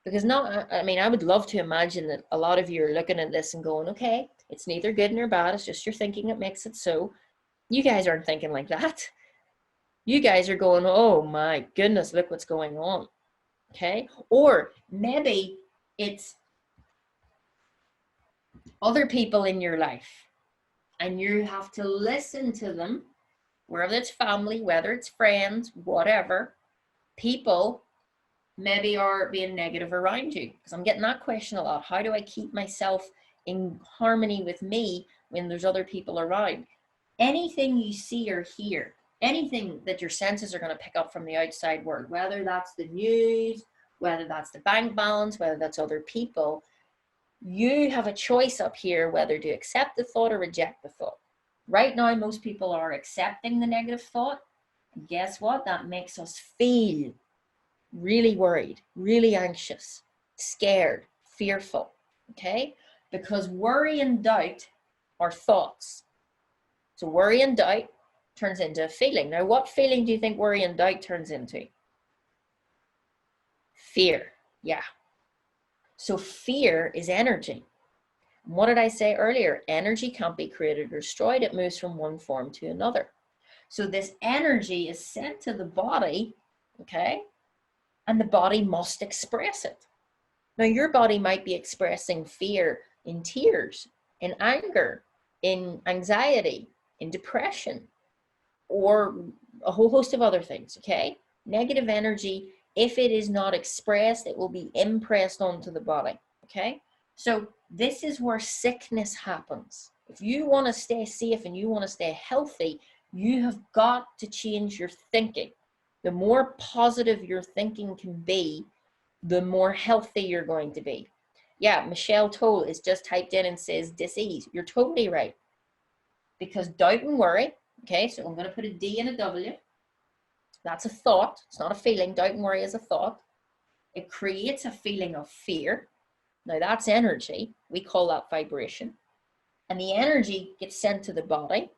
Because I would love to imagine that a lot of you are looking at this and going, okay, it's neither good nor bad, it's just your thinking that makes it so. You guys aren't thinking like that. You guys are going, oh my goodness, look what's going on, okay? Or maybe it's other people in your life and you have to listen to them, whether it's family, whether it's friends, whatever. People maybe are being negative around you, because I'm getting that question a lot. How do I keep myself in harmony with me when there's other people around? Anything you see or hear, anything that your senses are going to pick up from the outside world, whether that's the news, whether that's the bank balance, whether that's other people, you have a choice up here whether to accept the thought or reject the thought. Right now, most people are accepting the negative thought. And guess what? That makes us feel really worried, really anxious, scared, fearful, okay? Because worry and doubt are thoughts. So worry and doubt turns into a feeling. Now, what feeling do you think worry and doubt turns into? Fear, yeah. So fear is energy. And what did I say earlier? Energy can't be created or destroyed. It moves from one form to another. So this energy is sent to the body, okay? And the body must express it. Now, your body might be expressing fear in tears, in anger, in anxiety, in depression, or a whole host of other things, okay? Negative energy, if it is not expressed, it will be impressed onto the body, okay? So this is where sickness happens. If you want to stay safe and you want to stay healthy, you have got to change your thinking. The more positive your thinking can be, the more healthy you're going to be. Yeah, Michelle Toll is just typed in and says disease. You're totally right. Because doubt and worry, okay, so I'm going to put a D and a W. That's a thought. It's not a feeling. Doubt and worry is a thought. It creates a feeling of fear. Now that's energy. We call that vibration. And the energy gets sent to the body.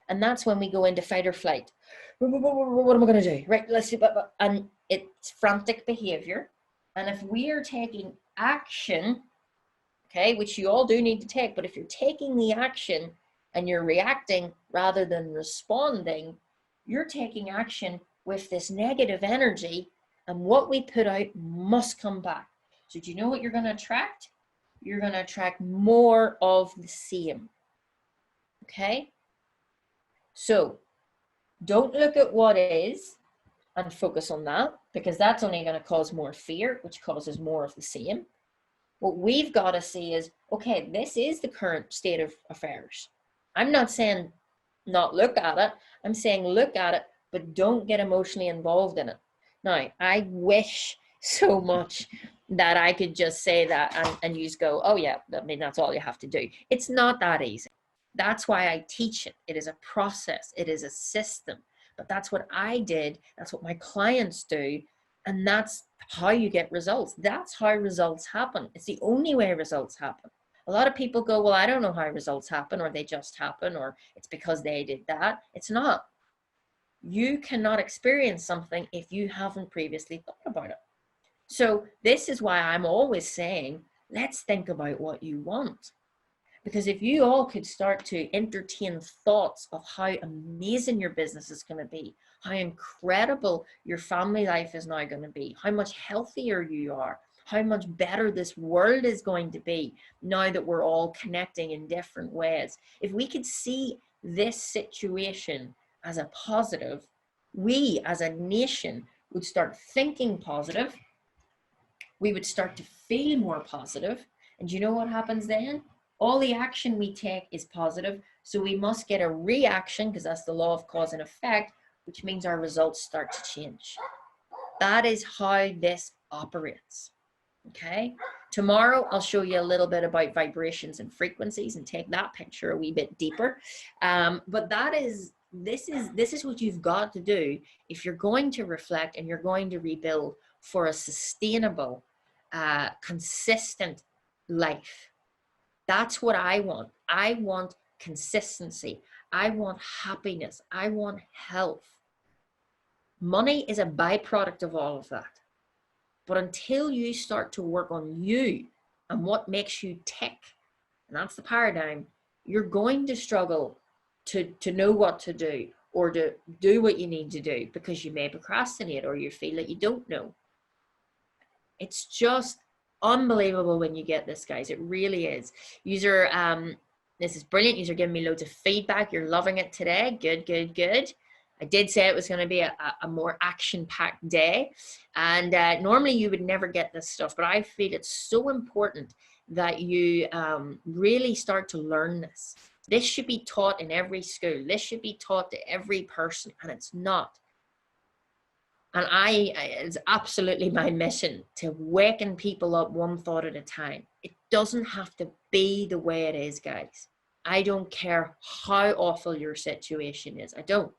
And that's when we go into fight or flight. What am I going to do? Right, let's do that. And it's frantic behavior. And if we are taking action, okay, which you all do need to take, but if you're taking the action and you're reacting rather than responding, you're taking action with this negative energy, and what we put out must come back. So do you know what you're going to attract? you're going to attract more of the same. Okay? So don't look at what is and focus on that, because that's only going to cause more fear, which causes more of the same. What we've got to see is, okay, this is the current state of affairs. I'm not saying not look at it. I'm saying look at it, but don't get emotionally involved in it. Now, I wish so much that I could just say that and you just go, oh yeah, I mean, that's all you have to do. It's not that easy. That's why I teach it. It is a process. It is a system. But that's what I did. That's what my clients do. And that's how you get results. That's how results happen. It's the only way results happen. A lot of people go, well, I don't know how results happen, or they just happen, or it's because they did that. It's not. You cannot experience something if you haven't previously thought about it. So this is why I'm always saying, let's think about what you want. Because if you all could start to entertain thoughts of how amazing your business is going to be, how incredible your family life is now going to be, how much healthier you are, how much better this world is going to be now that we're all connecting in different ways. If we could see this situation as a positive, we as a nation would start thinking positive. We would start to feel more positive. And you know what happens then? All the action we take is positive. So we must get a reaction, because that's the law of cause and effect, which means our results start to change. That is how this operates. Okay. Tomorrow, I'll show you a little bit about vibrations and frequencies and take that picture a wee bit deeper. But this is what you've got to do if you're going to reflect and you're going to rebuild for a sustainable, consistent life. That's what I want. I want consistency. I want happiness. I want health. Money is a byproduct of all of that. But until you start to work on you and what makes you tick, and that's the paradigm, you're going to struggle to know what to do or to do what you need to do, because you may procrastinate or you feel that you don't know. It's just unbelievable when you get this, guys. It really is. User, this is brilliant. You're giving me loads of feedback. You're loving it today. Good, good, good. I did say it was going to be a more action-packed day. And normally you would never get this stuff, but I feel it's so important that you really start to learn this. This should be taught in every school. This should be taught to every person, and it's not. And it's absolutely my mission to waken people up one thought at a time. It doesn't have to be the way it is, guys. I don't care how awful your situation is. I don't.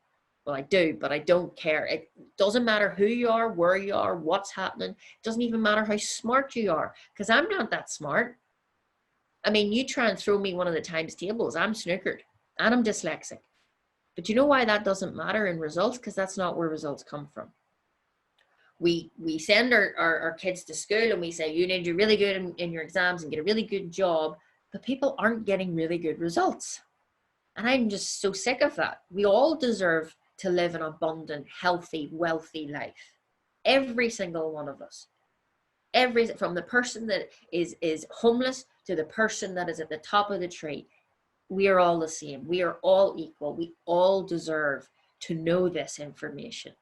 Well, I do, but I don't care. It doesn't matter who you are, where you are, what's happening. It doesn't even matter how smart you are, because I'm not that smart. I mean, you try and throw me one of the times tables, I'm snookered and I'm dyslexic. But you know why that doesn't matter in results? Because that's not where results come from. We send our kids to school and we say, you need to do really good in your exams and get a really good job, but people aren't getting really good results. And I'm just so sick of that. We all deserve to live an abundant, healthy, wealthy life. Every single one of us. From the person that is homeless to the person that is at the top of the tree. We are all the same. We are all equal. We all deserve to know this information.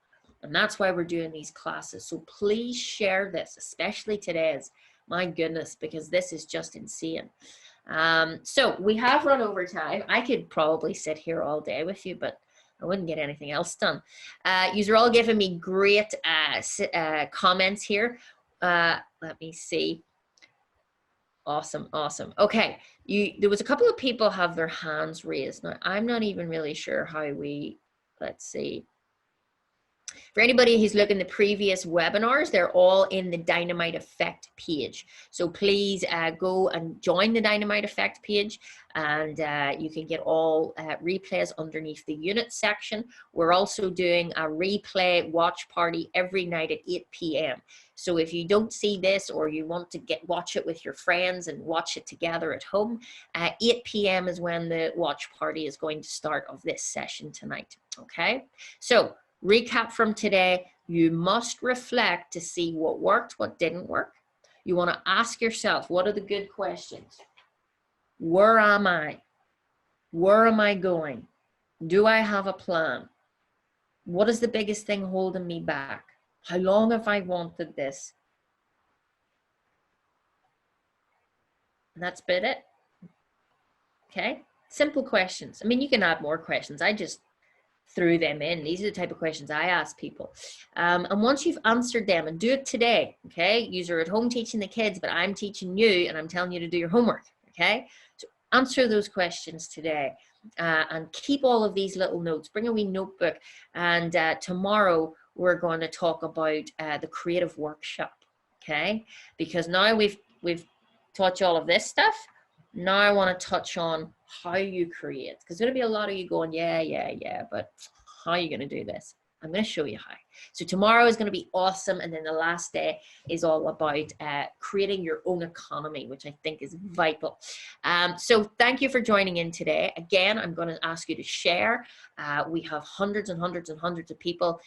And that's why we're doing these classes. So please share this, especially today's. My goodness, because this is just insane. So we have run over time. I could probably sit here all day with you, but I wouldn't get anything else done. You're all giving me great comments here. Let me see. Awesome, awesome. Okay, there was a couple of people have their hands raised. Now, I'm not even really sure how let's see. For anybody who's looking at the previous webinars, they're all in the Dynamite Effect page. So please go and join the Dynamite Effect page, and you can get all replays underneath the unit section. We're also doing a replay watch party every night at 8 p.m. So if you don't see this, or you want to watch it with your friends and watch it together at home, 8 p.m. is when the watch party is going to start of this session tonight. Okay, so recap from today: you must reflect to see what worked, what didn't work. You want to ask yourself, what are the good questions? Where am I? Where am I going? Do I have a plan? What is the biggest thing holding me back? How long have I wanted this? And that's been it. Okay. Simple questions. I mean, you can add more questions. I just threw them in. These are the type of questions I ask people. And once you've answered them, and do it today, okay? You're at home teaching the kids, but I'm teaching you and I'm telling you to do your homework, okay? So answer those questions today and keep all of these little notes. Bring a wee notebook. And tomorrow we're going to talk about the creative workshop, okay? Because now we've taught you all of this stuff. Now I want to touch on how you create, because there's going to be a lot of you going, yeah, but how are you going to do this? I'm going to show you how. So tomorrow is going to be awesome. And then the last day is all about creating your own economy, which I think is vital. So thank you for joining in today. Again, I'm going to ask you to share. We have hundreds and hundreds and hundreds of people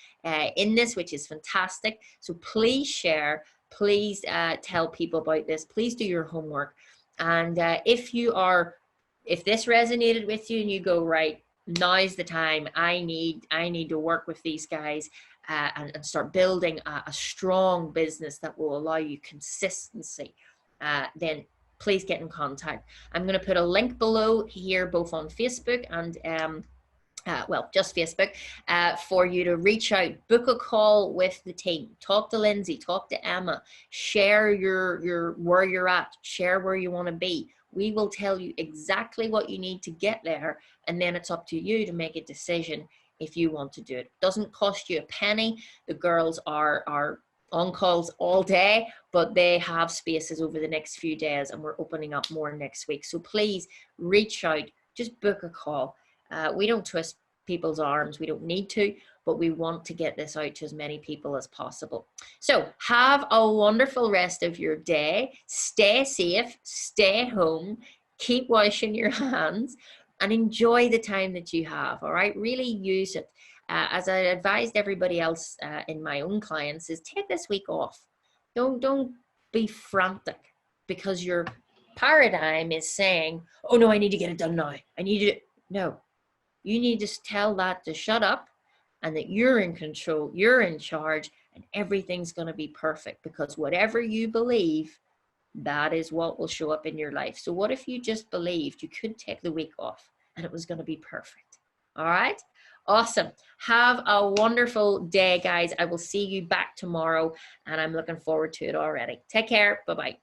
in this, which is fantastic. So please share. Please tell people about this. Please do your homework. And if this resonated with you and you go, right, now's the time, I need to work with these guys and start building a strong business that will allow you consistency, then please get in contact. I'm going to put a link below here, both on Facebook and well, just Facebook, for you to reach out, book a call with the team, talk to Lindsay, talk to Emma, share your where you're at, share where you want to be. We will tell you exactly what you need to get there, and then it's up to you to make a decision if you want to do it. It doesn't cost you a penny. The girls are on calls all day, but they have spaces over the next few days, and we're opening up more next week. So please reach out, just book a call. We don't twist people's arms. We don't need to, but we want to get this out to as many people as possible. So have a wonderful rest of your day. Stay safe, stay home, keep washing your hands, and enjoy the time that you have, all right? Really use it. As I advised everybody else in my own clients, is take this week off. Don't be frantic because your paradigm is saying, oh no, I need to get it done now. I need to, no. You need to tell that to shut up and that you're in control, you're in charge, and everything's going to be perfect, because whatever you believe, that is what will show up in your life. So what if you just believed you could take the week off and it was going to be perfect? All right. Awesome. Have a wonderful day, guys. I will see you back tomorrow, and I'm looking forward to it already. Take care. Bye-bye.